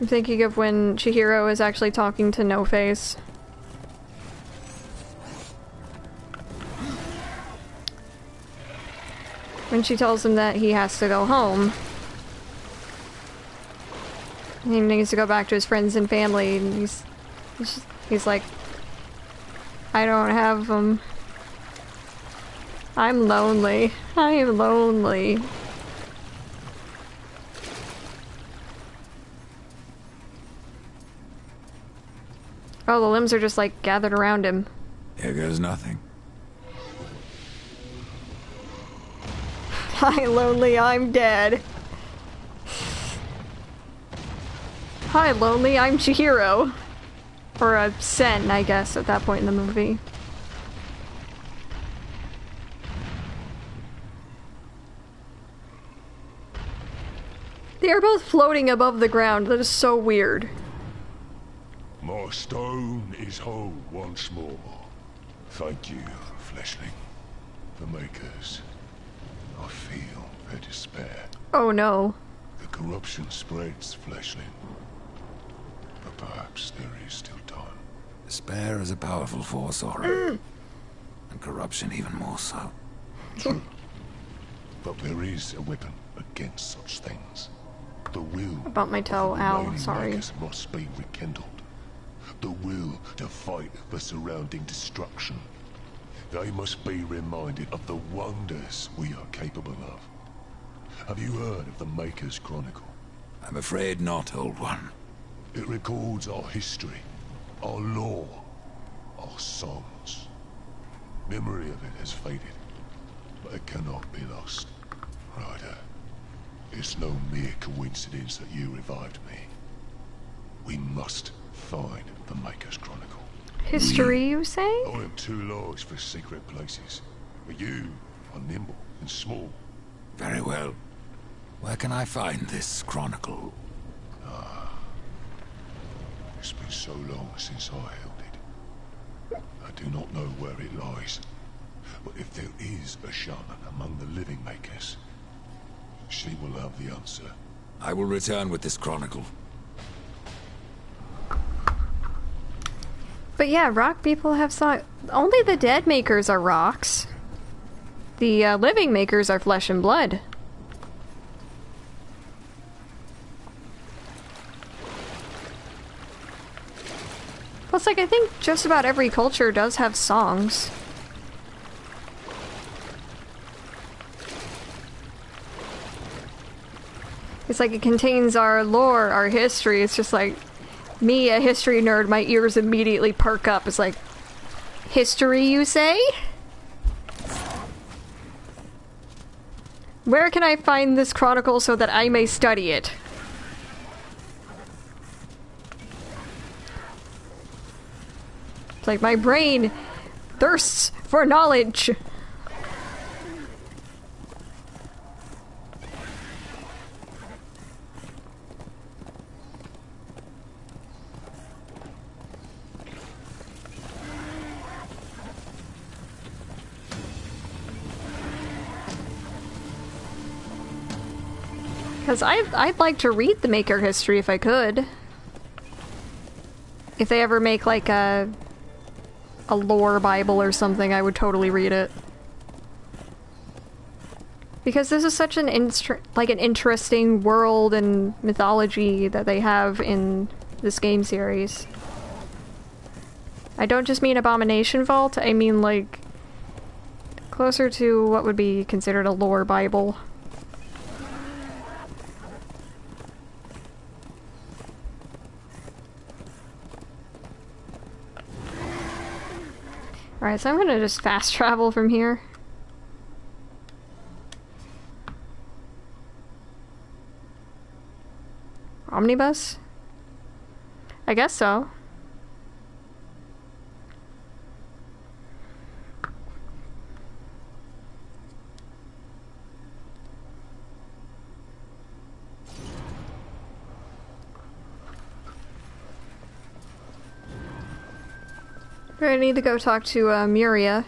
I'm thinking of when Chihiro is actually talking to No Face. When she tells him that he has to go home. And he needs to go back to his friends and family, and he's like, I don't have them. I'm lonely. I am lonely. Oh, the limbs are just like gathered around him. Here goes nothing. Hi, lonely, I'm dead. Hi, lonely, I'm Chihiro. Or a Sen, I guess, at that point in the movie. They are both floating above the ground. That is so weird. My stone is whole once more. Thank you, fleshling. The makers. I feel their despair. Oh no. The corruption spreads, fleshling. But perhaps there is still time. Despair is a powerful force, Orin. And corruption even more so. True. But there is a weapon against such things. The will About my toe, of the ow, remaining sorry. makers must be rekindled. The will to fight the surrounding destruction. They must be reminded of the wonders we are capable of. Have you heard of the Maker's Chronicle? I'm afraid not, Old One. It records our history, our lore, our songs. Memory of it has faded, but it cannot be lost. Ryder, it's no mere coincidence that you revived me. We must find the Maker's Chronicle. History, you say? I am too large for secret places, but you are nimble and small. Very well. Where can I find this chronicle? has been so long since I held it. I do not know where it lies. But if there is a shaman among the living makers, she will have the answer. I will return with this chronicle. But yeah, rock people have song. Only the dead makers are rocks. The living makers are flesh and blood. Plus, like, I think just about every culture does have songs. It's like it contains our lore, our history. It's just like, me, a history nerd, my ears immediately perk up. It's like, history, you say? Where can I find this chronicle so that I may study it? It's like my brain thirsts for knowledge. Because I'd like to read the Maker history if I could. If they ever make like a lore Bible or something, I would totally read it. Because this is such an interesting world and mythology that they have in this game series. I don't just mean Abomination Vault, I mean like closer to what would be considered a lore Bible. Alright, so I'm gonna just fast travel from here. Omnibus? I guess so. I need to go talk to Muria.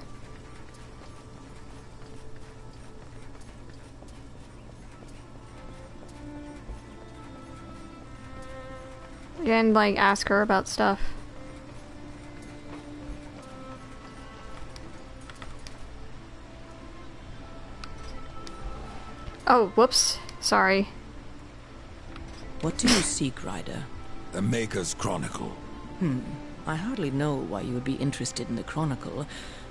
And like ask her about stuff. Oh, whoops. Sorry. What do you seek, Ryder? The Maker's Chronicle. I hardly know why you would be interested in the Chronicle,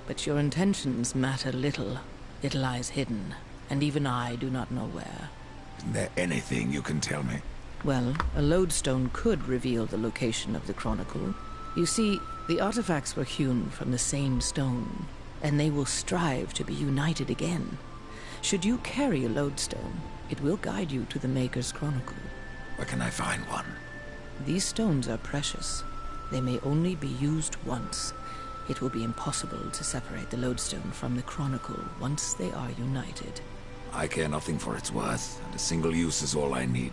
but your intentions matter little. It lies hidden, and even I do not know where. Isn't there anything you can tell me? Well, a lodestone could reveal the location of the Chronicle. You see, the artifacts were hewn from the same stone, and they will strive to be united again. Should you carry a lodestone, it will guide you to the Maker's Chronicle. Where can I find one? These stones are precious. They may only be used once. It will be impossible to separate the lodestone from the Chronicle once they are united. I care nothing for its worth, and a single use is all I need.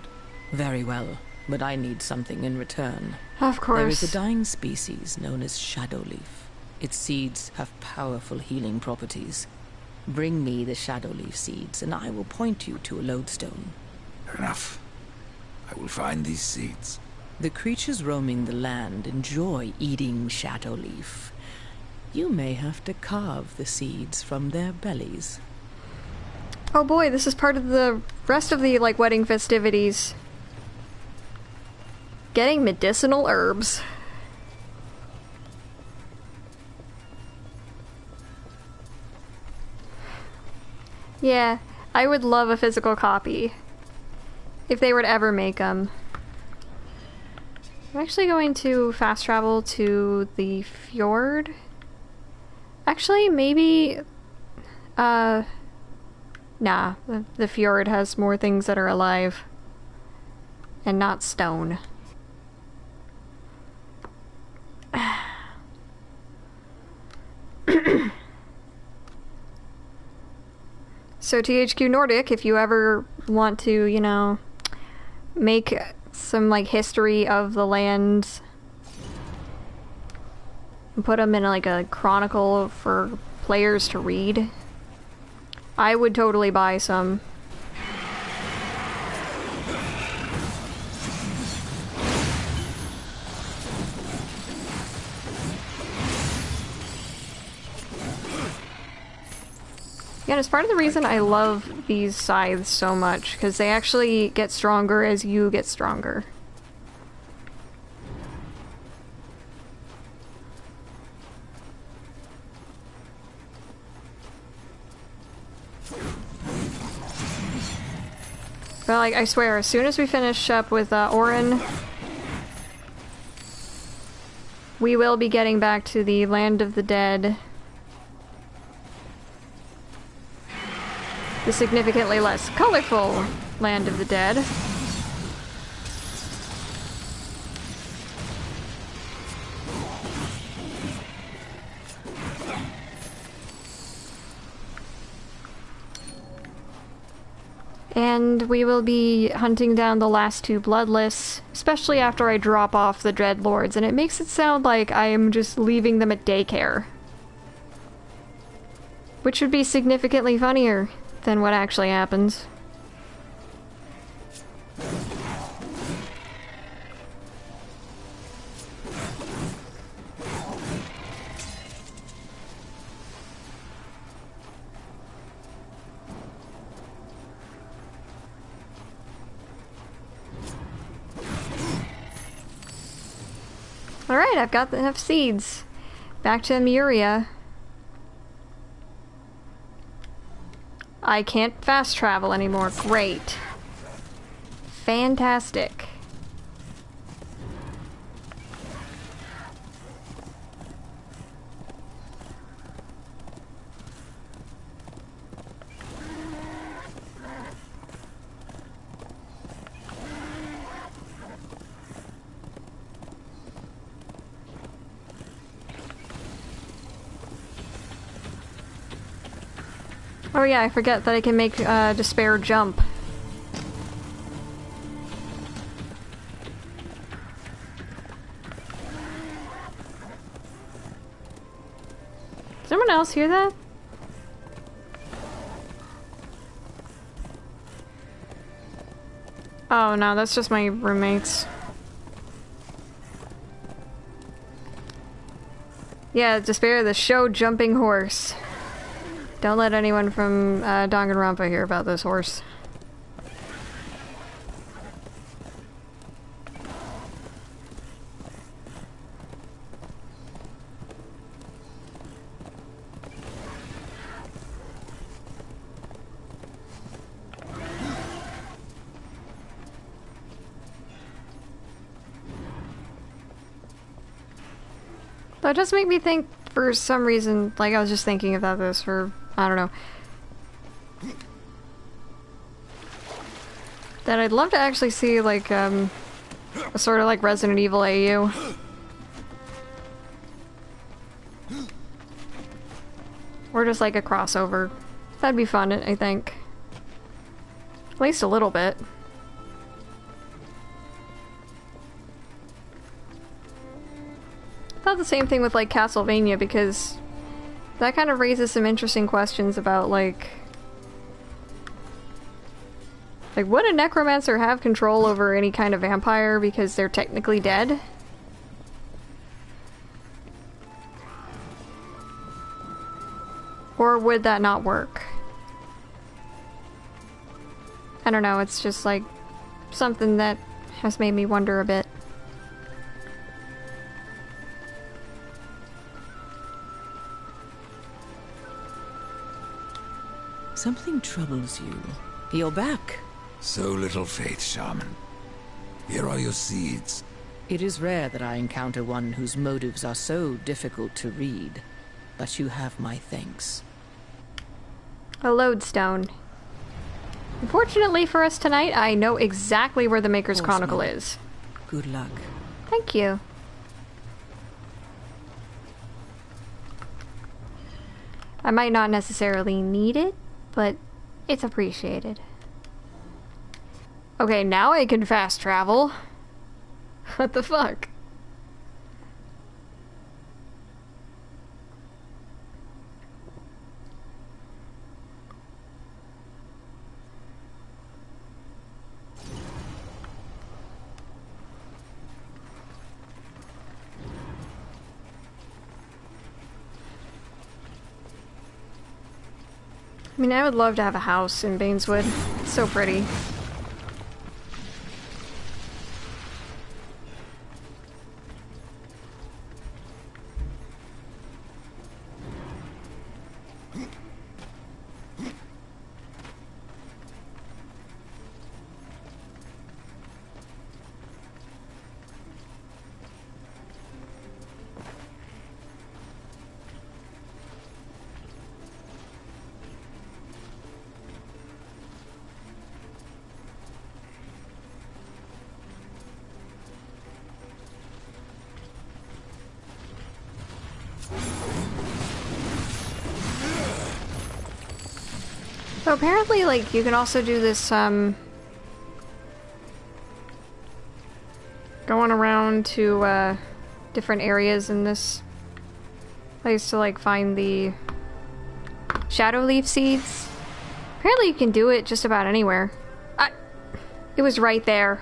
Very well, but I need something in return. Of course. There is a dying species known as Shadowleaf. Its seeds have powerful healing properties. Bring me the Shadowleaf seeds, and I will point you to a lodestone. Fair enough. I will find these seeds. The creatures roaming the land enjoy eating Shadowleaf. You may have to carve the seeds from their bellies. Oh boy, this is part of the rest of the, like, wedding festivities. Getting medicinal herbs. Yeah, I would love a physical copy. If they were to ever make them. I'm actually going to fast travel to the fjord. Actually, maybe... Nah, the fjord has more things that are alive. And not stone. So THQ Nordic, if you ever want to, you know, make some, like, history of the land and put them in like a chronicle for players to read, I would totally buy some. Yeah, it's part of the reason I love these scythes so much, because they actually get stronger as you get stronger. But like, I swear, as soon as we finish up with Orin, we will be getting back to the Land of the Dead. The significantly less colorful Land of the Dead. And we will be hunting down the last two bloodless, especially after I drop off the Dreadlords, and it makes it sound like I am just leaving them at daycare. Which would be significantly funnier than what actually happens. Alright, I've got enough seeds. Back to Muria. I can't fast travel anymore. Great. Fantastic. Oh yeah, I forget that I can make Despair jump. Does anyone else hear that? Oh no, that's just my roommates. Yeah, Despair, the show jumping horse. Don't let anyone from Danganronpa hear about this horse. That does make me think, for some reason, like I was just thinking about this for, I don't know, that I'd love to actually see like a sort of like Resident Evil AU. Or just like a crossover. That'd be fun, I think. At least a little bit. I thought the same thing with like Castlevania, because that kind of raises some interesting questions about like would a necromancer have control over any kind of vampire because they're technically dead? Or would that not work? I don't know, it's just like something that has made me wonder a bit. Something troubles you. You're back. So little faith, Shaman. Here are your seeds. It is rare that I encounter one whose motives are so difficult to read, but you have my thanks. A lodestone. Unfortunately for us tonight, I know exactly where the Maker's Chronicle is. Good luck. Thank you. I might not necessarily need it, but it's appreciated. Okay, now I can fast travel. What the fuck? I mean, I would love to have a house in Bainswood. It's so pretty. So apparently, like, you can also do this, going around to, different areas in this place to, like, find the shadow leaf seeds. Apparently you can do it just about anywhere. It was right there.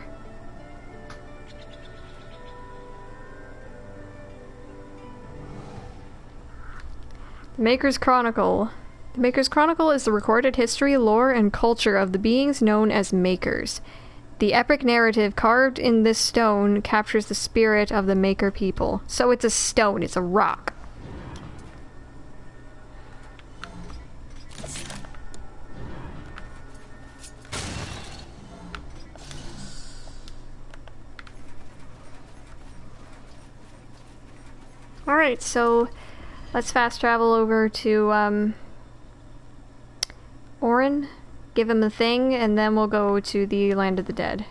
The Maker's Chronicle. The Maker's Chronicle is the recorded history, lore, and culture of the beings known as Makers. The epic narrative carved in this stone captures the spirit of the Maker people. So it's a stone, it's a rock. Alright, so let's fast travel over to, Orin, give him the thing, and then we'll go to the Land of the Dead.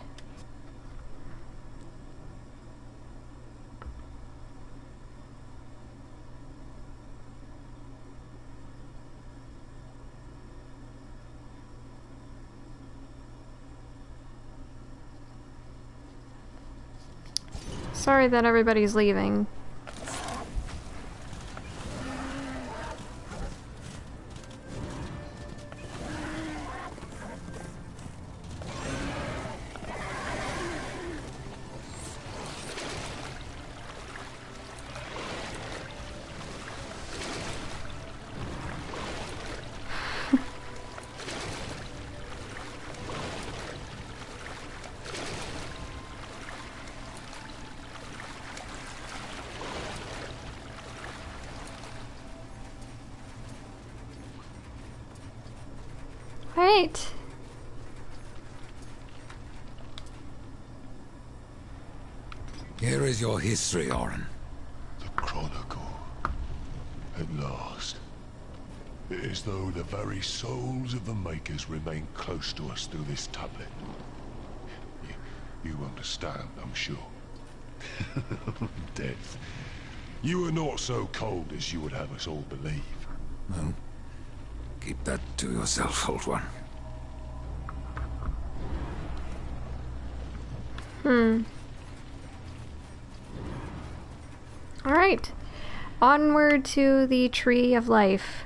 Sorry that everybody's leaving. Right. Here is your history, Orin. The Chronicle. At last. It is though the very souls of the Makers remain close to us through this tablet. You understand, I'm sure. Death. You are not so cold as you would have us all believe. Well, keep that to yourself, old one. Alright. Onward to the Tree of Life.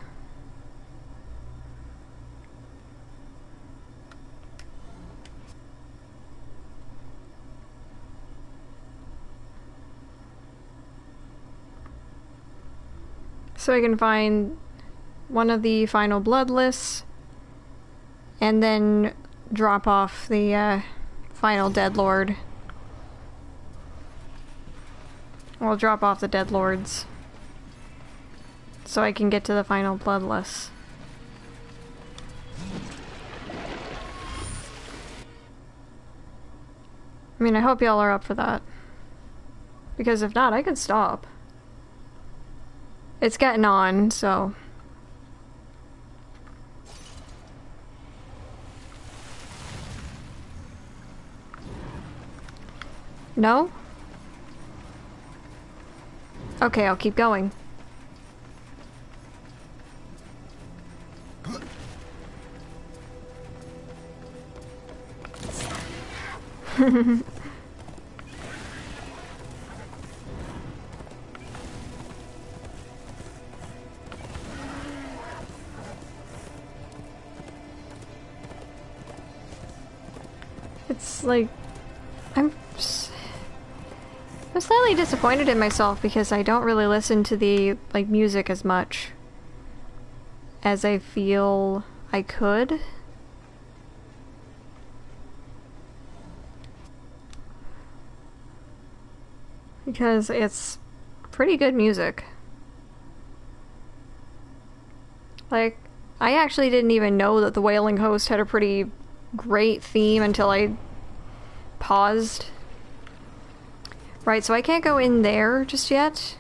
So I can find one of the final bloodless, and then drop off the final dead lord. We'll drop off the dead lords so I can get to the final bloodless. I mean, I hope y'all are up for that. Because if not, I can stop. It's getting on, so... No? Okay, I'll keep going. It's like... I'm slightly disappointed in myself because I don't really listen to the, like, music as much as I feel I could. Because it's pretty good music. Like, I actually didn't even know that the Wailing Host had a pretty great theme until I paused. Right, so I can't go in there just yet.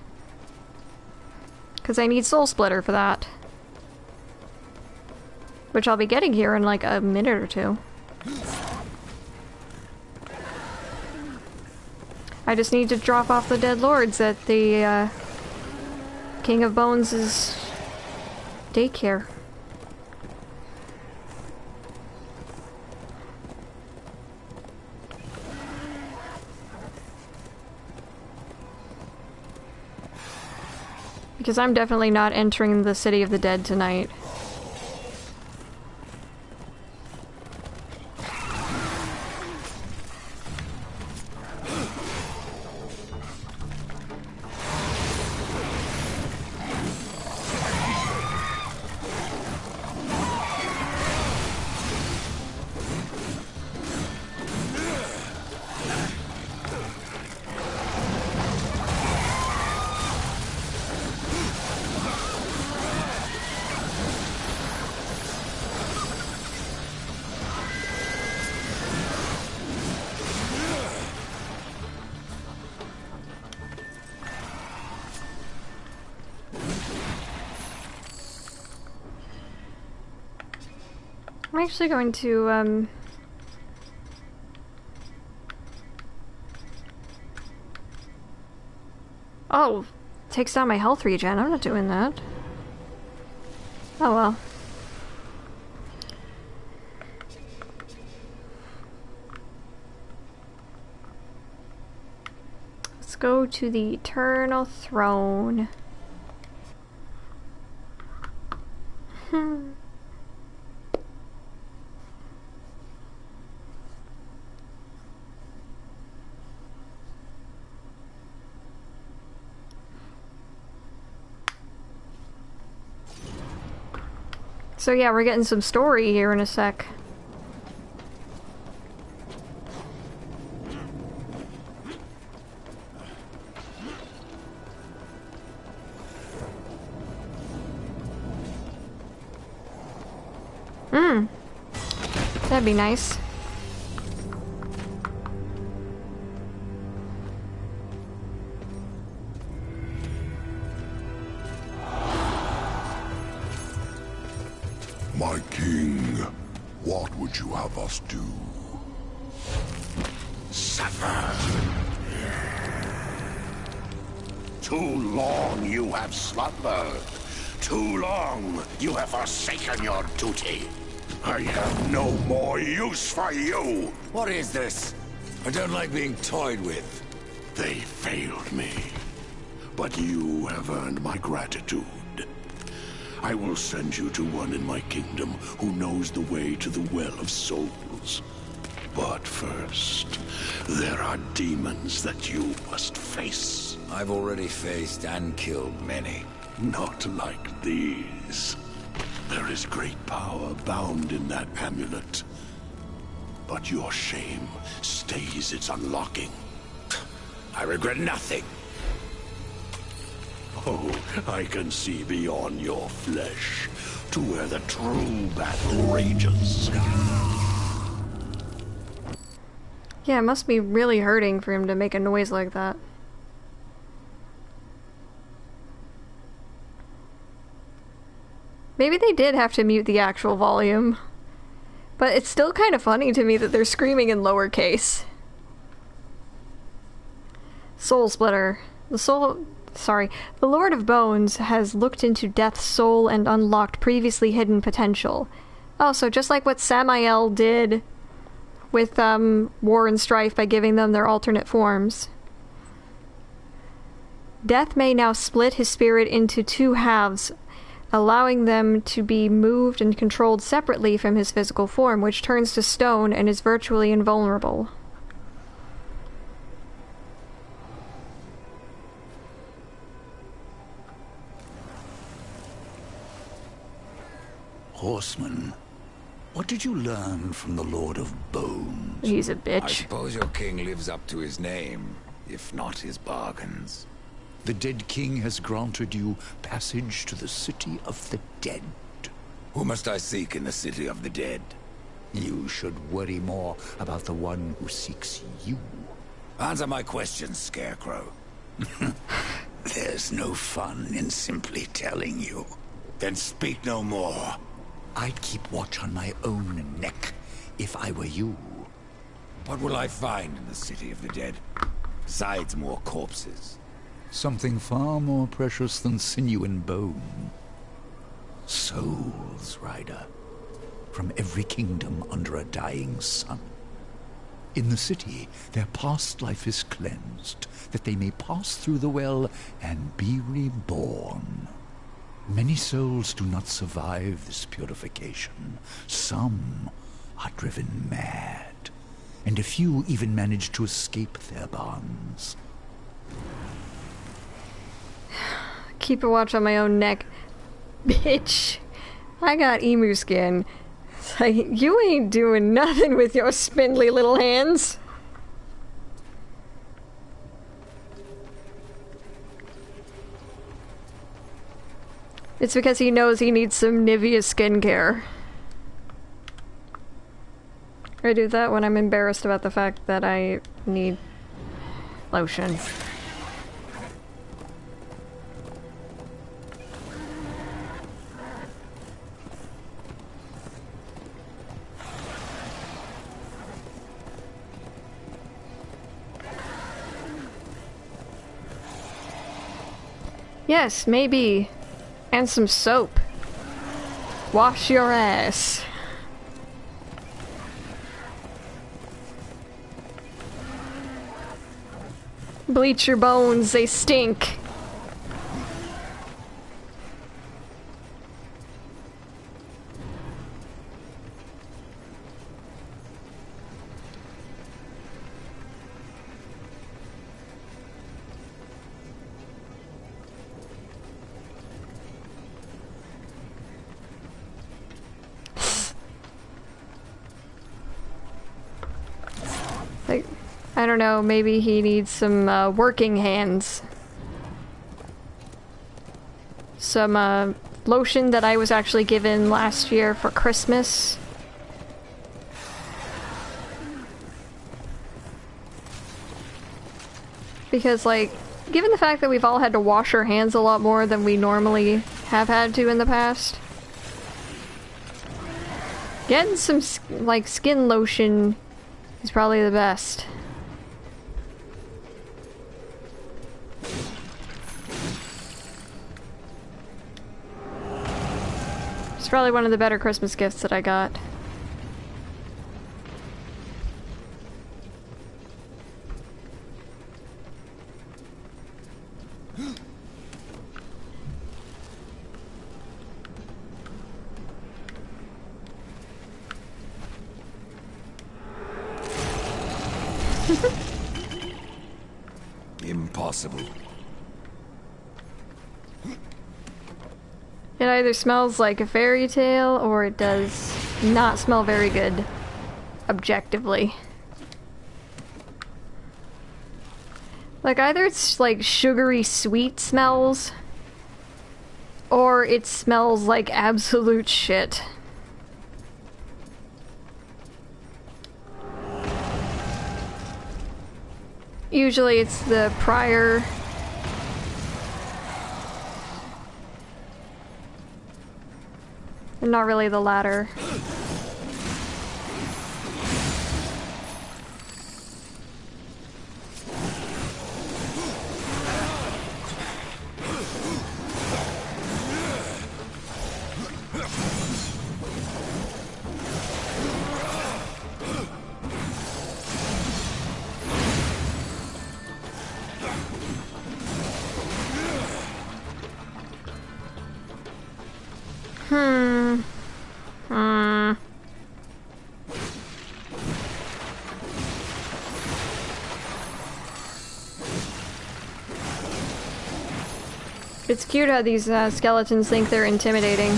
Because I need Soul Splitter for that. Which I'll be getting here in like a minute or two. I just need to drop off the dead lords at the King of Bones' daycare. Because I'm definitely not entering the City of the Dead tonight. I'm actually going to, Oh, takes down my health regen. I'm not doing that. Oh well. Let's go to the Eternal Throne. So yeah, we're getting some story here in a sec. That'd be nice. My king, what would you have us do? Suffer! Too long you have slumbered. Too long you have forsaken your duty. I have no more use for you! What is this? I don't like being toyed with. They failed me. But you have earned my gratitude. I will send you to one in my kingdom who knows the way to the Well of Souls. But first, there are demons that you must face. I've already faced and killed many. Not like these. There is great power bound in that amulet. But your shame stays its unlocking. I regret nothing. Oh, I can see beyond your flesh to where the true battle rages. Yeah, it must be really hurting for him to make a noise like that. Maybe they did have to mute the actual volume. But it's still kind of funny to me that they're screaming in lowercase. Soul Splitter. The Lord of Bones has looked into Death's soul and unlocked previously hidden potential. Oh, so just like what Samael did with War and Strife by giving them their alternate forms. Death may now split his spirit into two halves, allowing them to be moved and controlled separately from his physical form, which turns to stone and is virtually invulnerable. Horseman, what did you learn from the Lord of Bones? He's a I bitch. suppose your king lives up to his name, if not his bargains. The dead king has granted you passage to the city of the dead. Who must I seek in the city of the dead? You should worry more about the one who seeks you. Answer my questions, Scarecrow. There's no fun in simply telling you. Then speak no more. I'd keep watch on my own neck if I were you. What will I find in the city of the dead? Besides more corpses. Something far more precious than sinew and bone. Souls, Rider. From every kingdom under a dying sun. In the city, their past life is cleansed, that they may pass through the well and be reborn. Many souls do not survive this purification. Some are driven mad, and a few even manage to escape their bonds. Keep a watch on my own neck. Bitch. I got emu skin. It's like, you ain't doing nothing with your spindly little hands. It's because he knows he needs some Nivea skincare. I do that when I'm embarrassed about the fact that I need lotion. Yes, maybe. And some soap. Wash your ass. Bleach your bones, they stink. Like, I don't know, maybe he needs some working hands. Some lotion that I was actually given last year for Christmas. Because, like, given the fact that we've all had to wash our hands a lot more than we normally have had to in the past, getting some, like, skin lotion is probably the best. It's probably one of the better Christmas gifts that I got. Impossible. It either smells like a fairy tale or it does not smell very good, objectively. Like, either it's like sugary sweet smells or it smells like absolute shit. Usually it's the prior. And not really the latter. It's cute how these skeletons think they're intimidating.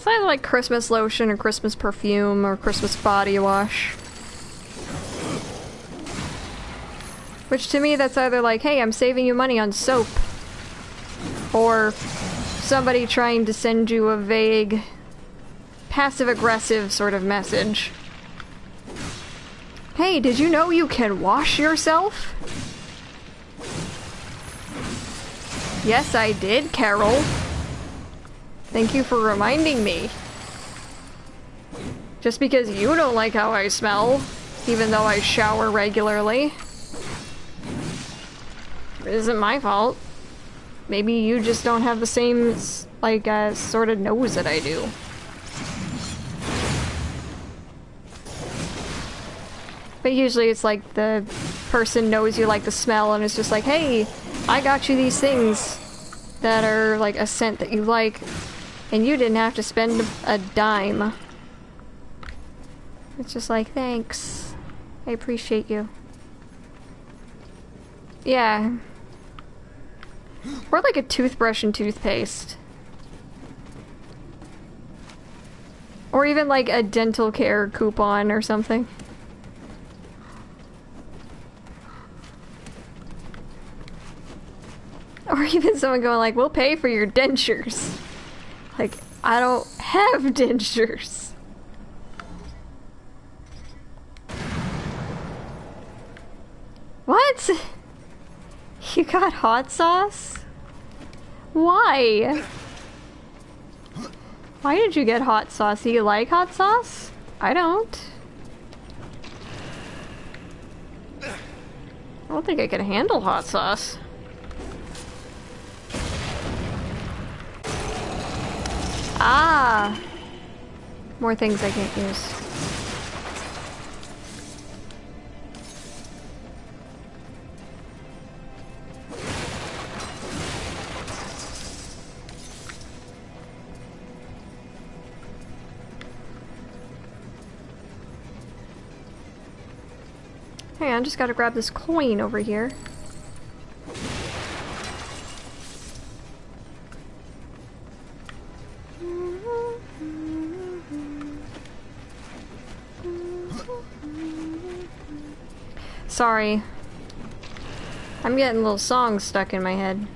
It's either like Christmas lotion or Christmas perfume or Christmas body wash. Which to me that's either like, hey, I'm saving you money on soap. Or somebody trying to send you a vague, passive-aggressive sort of message. Hey, did you know you can wash yourself? Yes, I did, Carol. Thank you for reminding me. Just because you don't like how I smell, even though I shower regularly, it isn't my fault. Maybe you just don't have the same, like, sort of nose that I do. But usually it's like the person knows you like the smell and it's just like, hey, I got you these things that are like a scent that you like, and you didn't have to spend a dime. It's just like, thanks. I appreciate you. Yeah. Or like a toothbrush and toothpaste. Or even like a dental care coupon or something. Or even someone going like, we'll pay for your dentures. Like, I don't have dentures. What? You got hot sauce? Why? Why did you get hot sauce? Do you like hot sauce? I don't. I don't think I can handle hot sauce. Ah! More things I can't use. Hang on, just gotta grab this coin over here. Sorry. I'm getting little songs stuck in my head.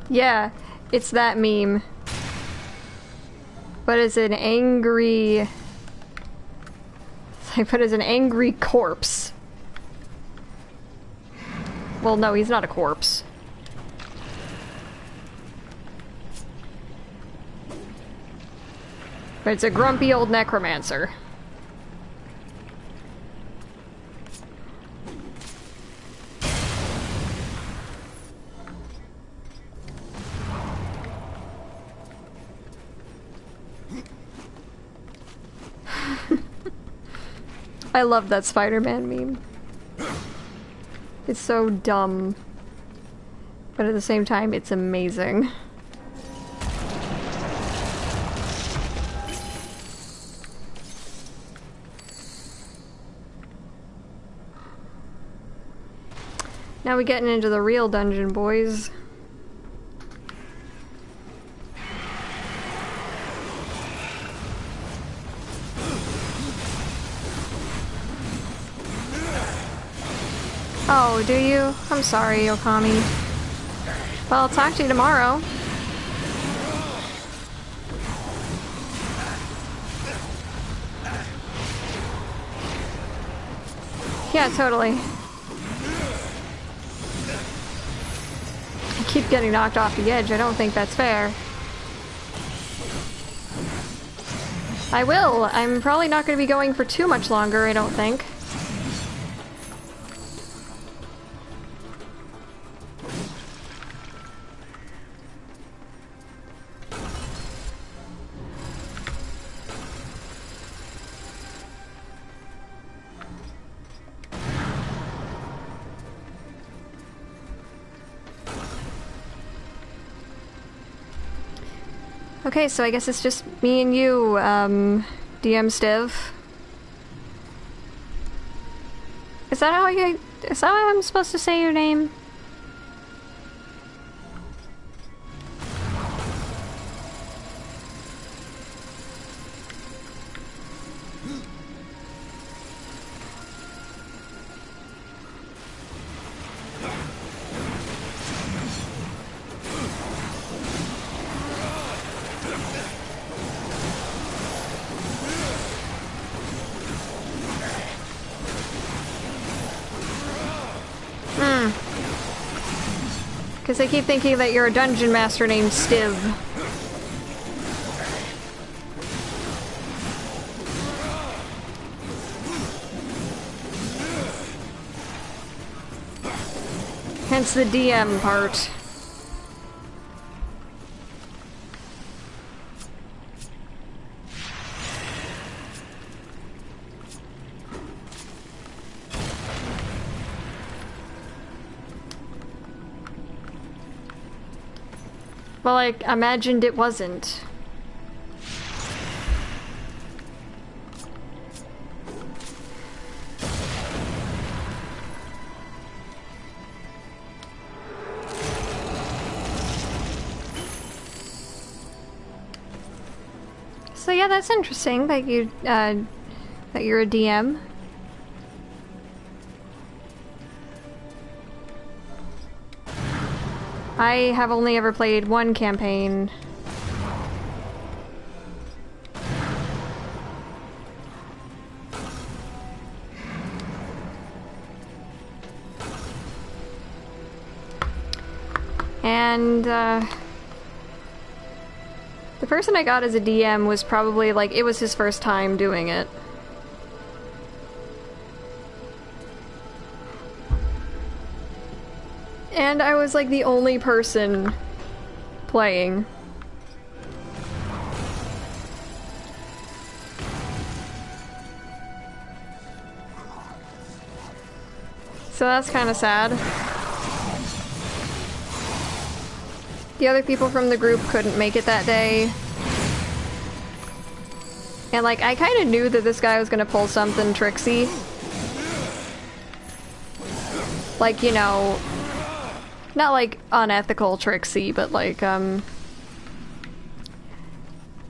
Yeah, it's that meme. But it's an angry... I put as an angry corpse. Well, no, he's not a corpse. But it's a grumpy old necromancer. I love that Spider-Man meme. It's so dumb. But at the same time, it's amazing. Now we're getting into the real dungeon, boys. Oh, do you? I'm sorry, Okami. Well, I'll talk to you tomorrow. Yeah, totally. I keep getting knocked off the edge. I don't think that's fair. I will. I'm probably not going to be going for too much longer, I don't think. Okay, so I guess it's just me and you, DM Stiv. Is that how I'm supposed to say your name? Because I keep thinking that you're a dungeon master named Stiv. Hence the DM part. Well, I imagined it wasn't. So yeah, that's interesting that you that you're a DM. I have only ever played one campaign. And, the person I got as a DM was probably, like, it was his first time doing it. And I was, like, the only person playing. So that's kind of sad. The other people from the group couldn't make it that day. And, like, I kind of knew that this guy was gonna pull something tricksy. Like, you know... not like unethical tricksy, but like,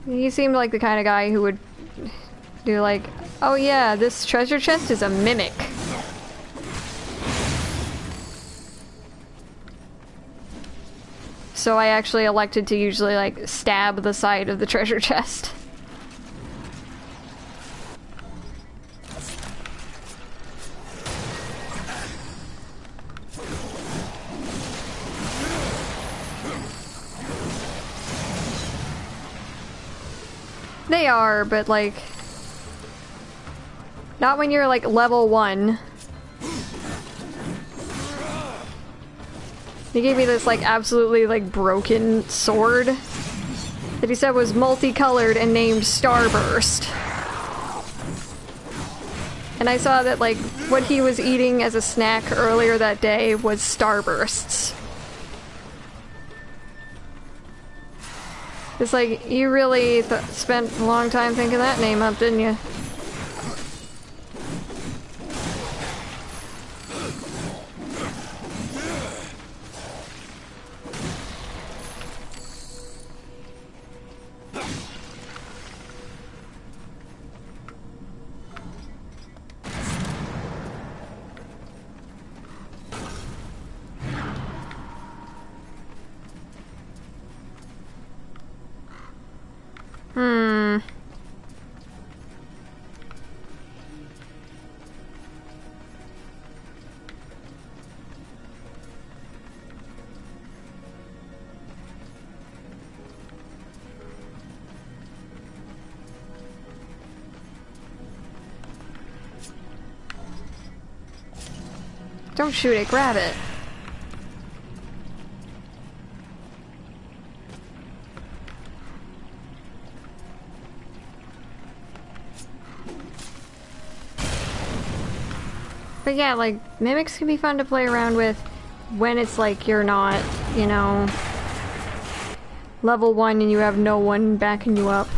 he seemed like the kind of guy who would do like, oh yeah, this treasure chest is a mimic. So I actually elected to usually like stab the side of the treasure chest. They are, but like... not when you're like level 1. He gave me this like absolutely like broken sword that he said was multicolored and named Starburst. And I saw that like what he was eating as a snack earlier that day was Starbursts. It's like, you really spent a long time thinking that name up, didn't you? Don't shoot it, grab it. But yeah, like, mimics can be fun to play around with when it's like you're not, you know, level 1 and you have no one backing you up.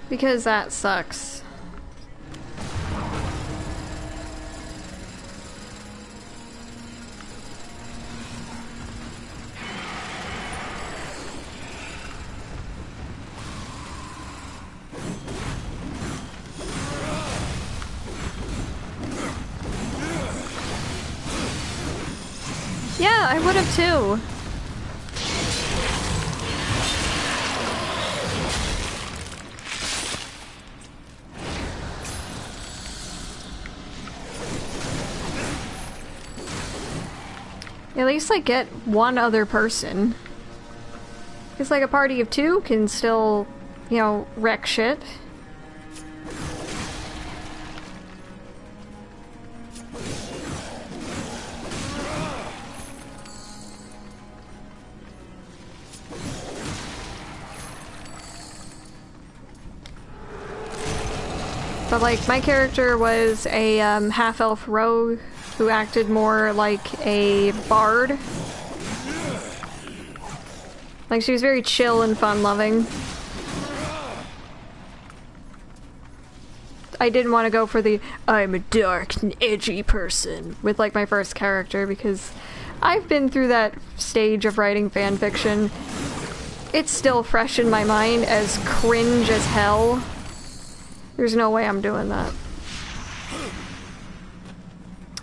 Because that sucks. Yeah, I would have too. At least, like, get one other person. Because, like, a party of 2 can still, you know, wreck shit. But, like, my character was a half-elf rogue who acted more like a bard. Like, she was very chill and fun-loving. I didn't want to go for the I'm a dark and edgy person with, like, my first character, because I've been through that stage of writing fanfiction. It's still fresh in my mind as cringe as hell. There's no way I'm doing that.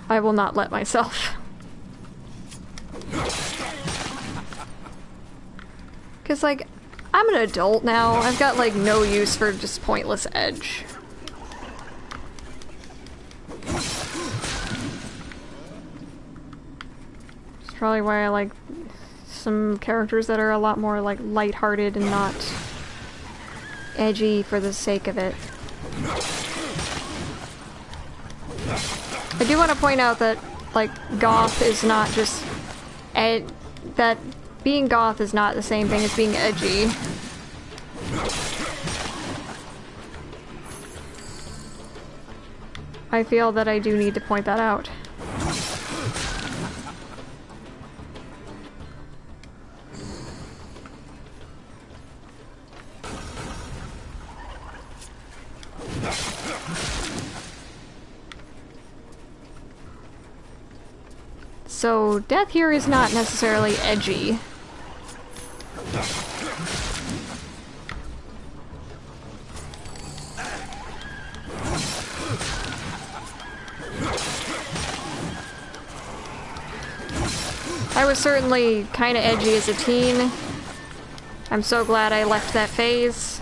I will not let myself. Cause, like, I'm an adult now. I've got, like, no use for just pointless edge. It's probably why I like some characters that are a lot more, like, lighthearted and not edgy for the sake of it. I do want to point out that, like, goth is not just that being goth is not the same thing as being edgy. I feel that I do need to point that out. So, death here is not necessarily edgy. I was certainly kind of edgy as a teen. I'm so glad I left that phase.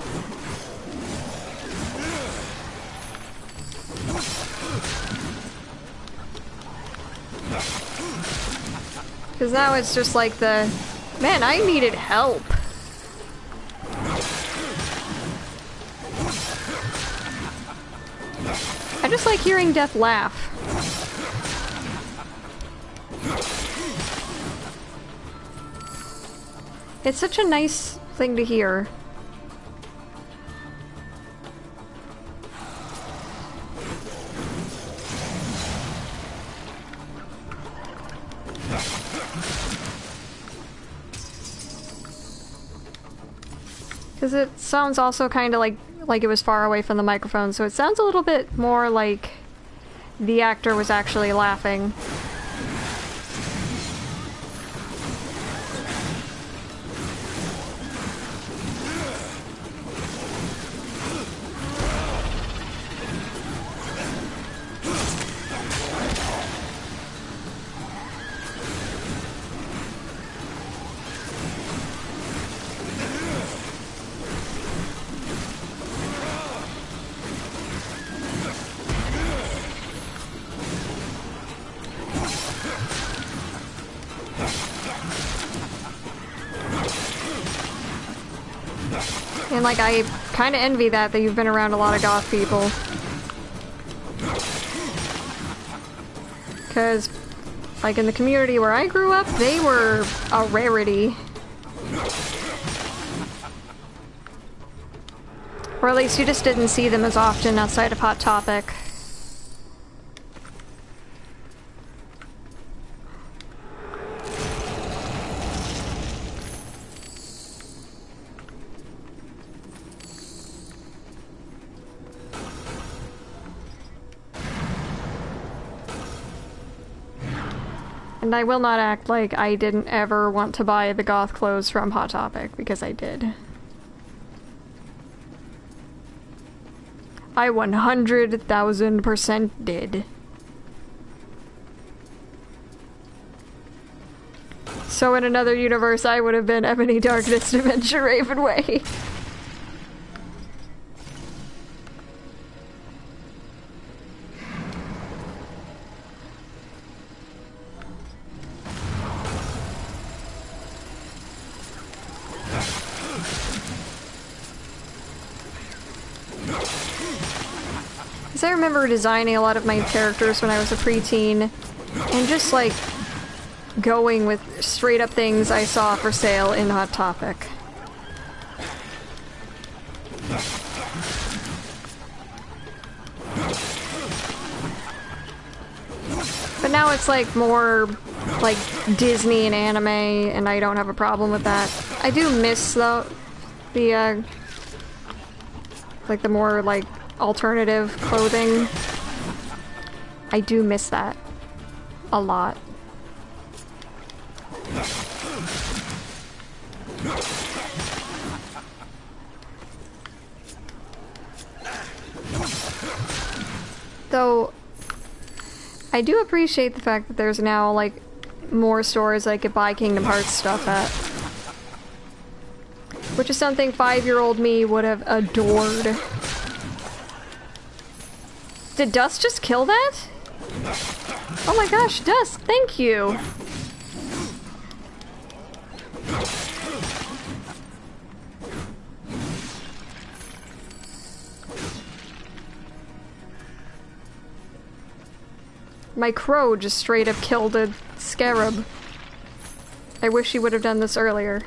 Because now it's just like the, man, I needed help. I just like hearing Death laugh. It's such a nice thing to hear. Because it sounds also kind of like it was far away from the microphone, so it sounds a little bit more like the actor was actually laughing. And, like, I kind of envy that you've been around a lot of goth people. Because, like, in the community where I grew up, they were a rarity. Or at least you just didn't see them as often outside of Hot Topic. And I will not act like I didn't ever want to buy the goth clothes from Hot Topic, because I did. I 100,000% did. So in another universe, I would have been Ebony Darkness Dimension Ravenway. Because I remember designing a lot of my characters when I was a preteen, and just like going with straight up things I saw for sale in Hot Topic. But now it's like more like Disney and anime, and I don't have a problem with that. I do miss the like the more like alternative clothing. I do miss that a lot. Though I do appreciate the fact that there's now like more stores I could buy Kingdom Hearts stuff at. Which is something 5-year-old me would have adored. Did Dust just kill that? Oh my gosh, Dust, thank you! My crow just straight up killed a scarab. I wish he would have done this earlier.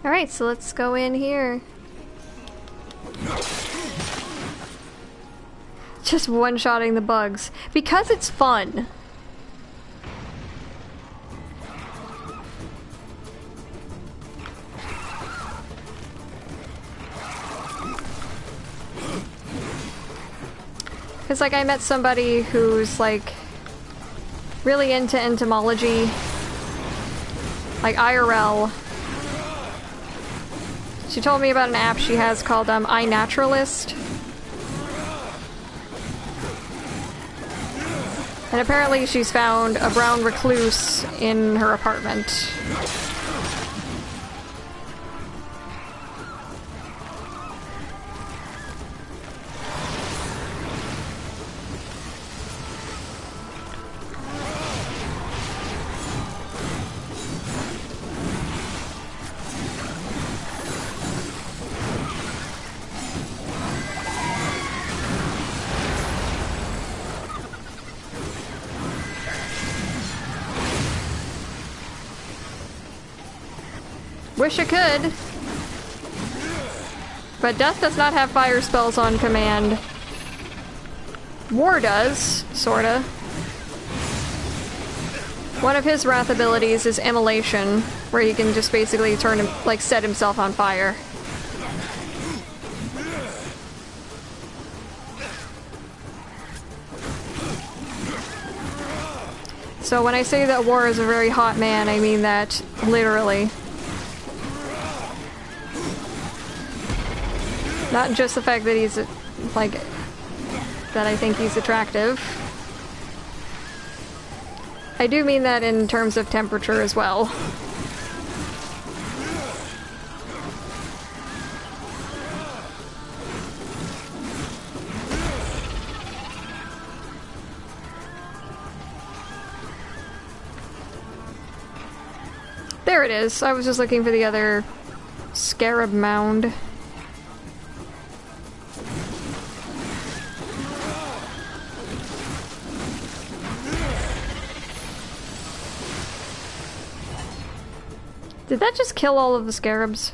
Alright, so let's go in here. Just one-shotting the bugs. Because it's fun. Because, like, I met somebody who's, like, really into entomology. Like, IRL. She told me about an app she has called iNaturalist. And apparently she's found a brown recluse in her apartment. Wish I could. But Death does not have fire spells on command. War does, sorta. One of his wrath abilities is Immolation, where he can just basically turn him, like, set himself on fire. So when I say that War is a very hot man, I mean that literally. Not just the fact that he's, like, that I think he's attractive. I do mean that in terms of temperature as well. There it is. I was just looking for the other scarab mound. Did that just kill all of the scarabs?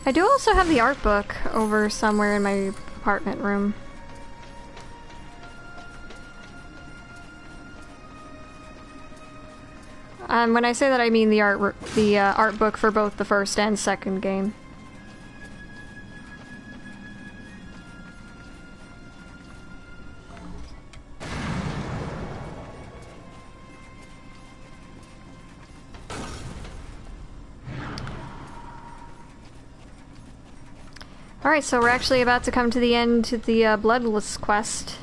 I do also have the art book over somewhere in my apartment room. When I say that, I mean the art book for both the first and second game. Alright, so we're actually about to come to the end to the bloodless quest.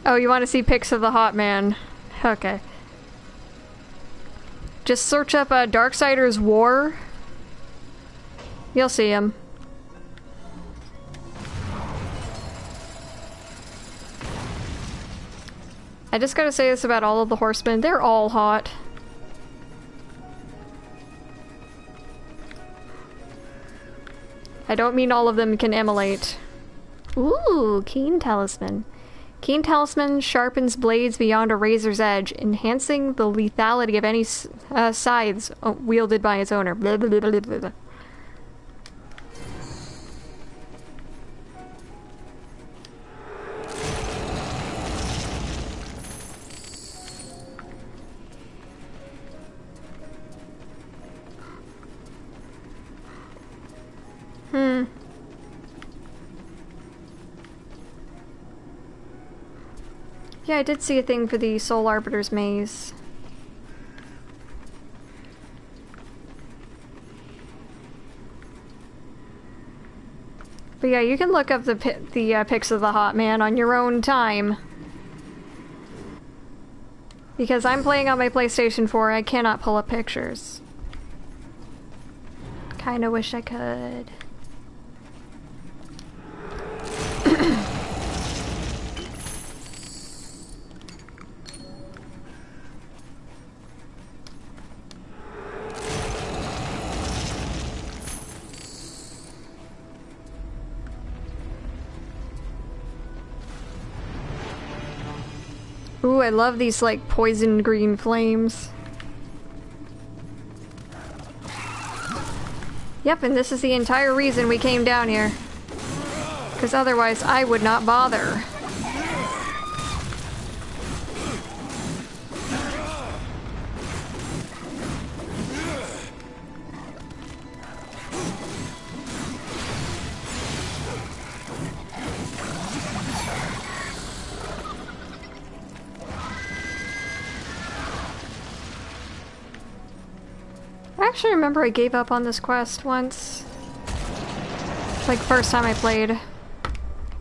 Oh, you want to see pics of the hot man? Okay. Just search up Darksiders War. You'll see him. I just gotta say this about all of the horsemen. They're all hot. I don't mean all of them can immolate. Ooh, Keen Talisman. Keen Talisman sharpens blades beyond a razor's edge, enhancing the lethality of any scythes wielded by its owner. Blah, blah, blah, blah, blah. Yeah, I did see a thing for the Soul Arbiter's Maze. But yeah, you can look up the pics of the hot man on your own time. Because I'm playing on my PlayStation 4, I cannot pull up pictures. Kinda wish I could. Ooh, I love these, like, poison green flames. Yep, and this is the entire reason we came down here. Because otherwise I would not bother. I actually remember I gave up on this quest once. Like, first time I played.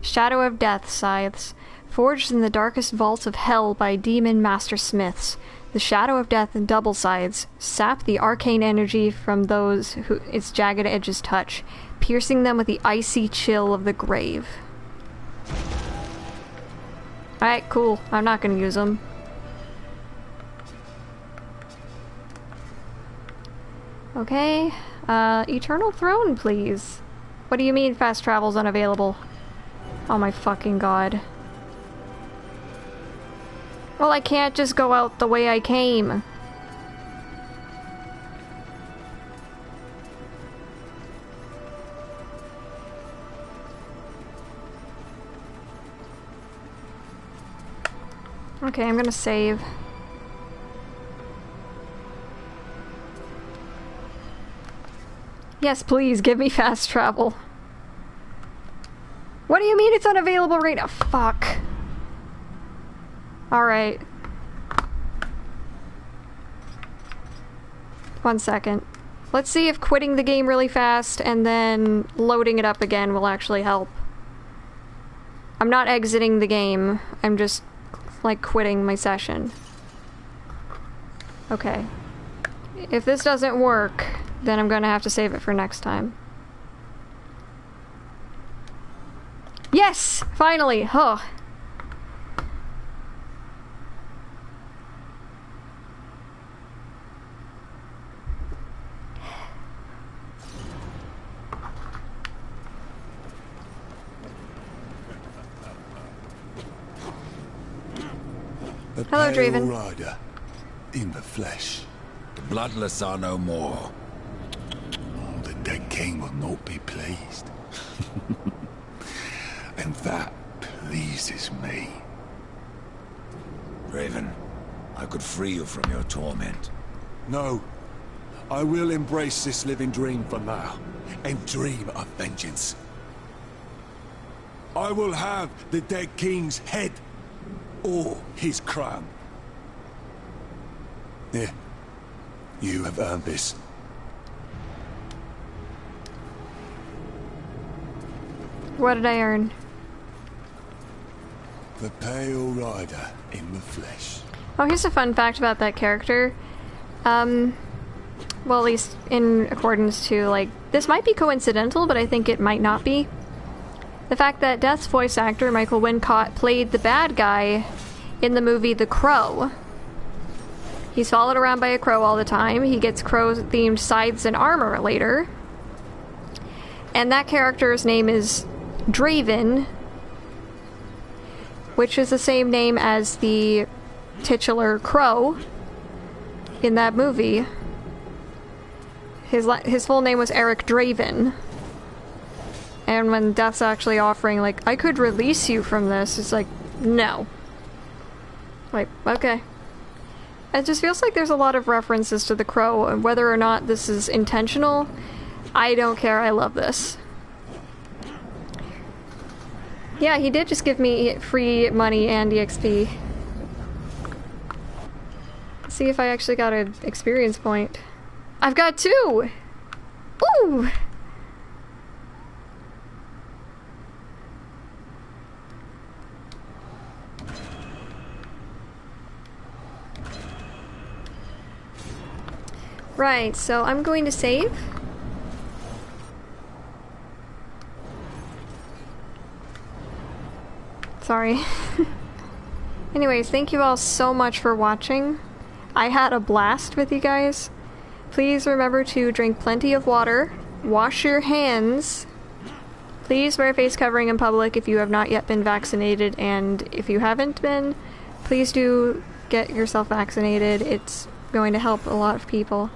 Shadow of Death Scythes. Forged in the darkest vaults of hell by demon master smiths, the Shadow of Death and double scythes sap the arcane energy from those who its jagged edges touch, piercing them with the icy chill of the grave. Alright, cool. I'm not gonna use them. Okay, Eternal Throne, please. What do you mean fast travel's unavailable? Oh my fucking god. Well, I can't just go out the way I came. Okay, I'm gonna save. Yes, please, give me fast travel. What do you mean it's unavailable right now? Fuck. Alright. 1 second. Let's see if quitting the game really fast and then loading it up again will actually help. I'm not exiting the game. I'm just, like, quitting my session. Okay. If this doesn't work, then I'm gonna have to save it for next time. Yes! Finally! Huh. Hello, Draven. Rider, in the flesh. The bloodless are no more. Oh, the dead king will not be pleased. And that pleases me. Raven, I could free you from your torment. No. I will embrace this living dream for now, and dream of vengeance. I will have the dead king's head, or his crown. Here, you have earned this. What did I earn? The Pale Rider in the flesh. Oh, here's a fun fact about that character. Well, at least in accordance to, like, this might be coincidental, but I think it might not be. The fact that Death's voice actor, Michael Wincott, played the bad guy in the movie The Crow. He's followed around by a crow all the time. He gets crow-themed scythes and armor later. And that character's name is Draven, which is the same name as the titular crow in that movie. His full name was Eric Draven. And when Death's actually offering, like, I could release you from this, it's like, no. Like, okay. It just feels like there's a lot of references to the crow, and whether or not this is intentional, I don't care, I love this. Yeah, he did just give me free money and EXP. Let's see if I actually got an experience point. I've got 2! Ooh! Right, so I'm going to save. Sorry. Anyways, thank you all so much for watching. I had a blast with you guys. Please remember to drink plenty of water, wash your hands, please wear a face covering in public if you have not yet been vaccinated, and if you haven't been, please do get yourself vaccinated. It's going to help a lot of people.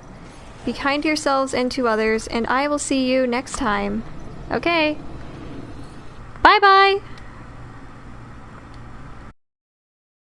Be kind to yourselves and to others, and I will see you next time. Okay. Bye-bye!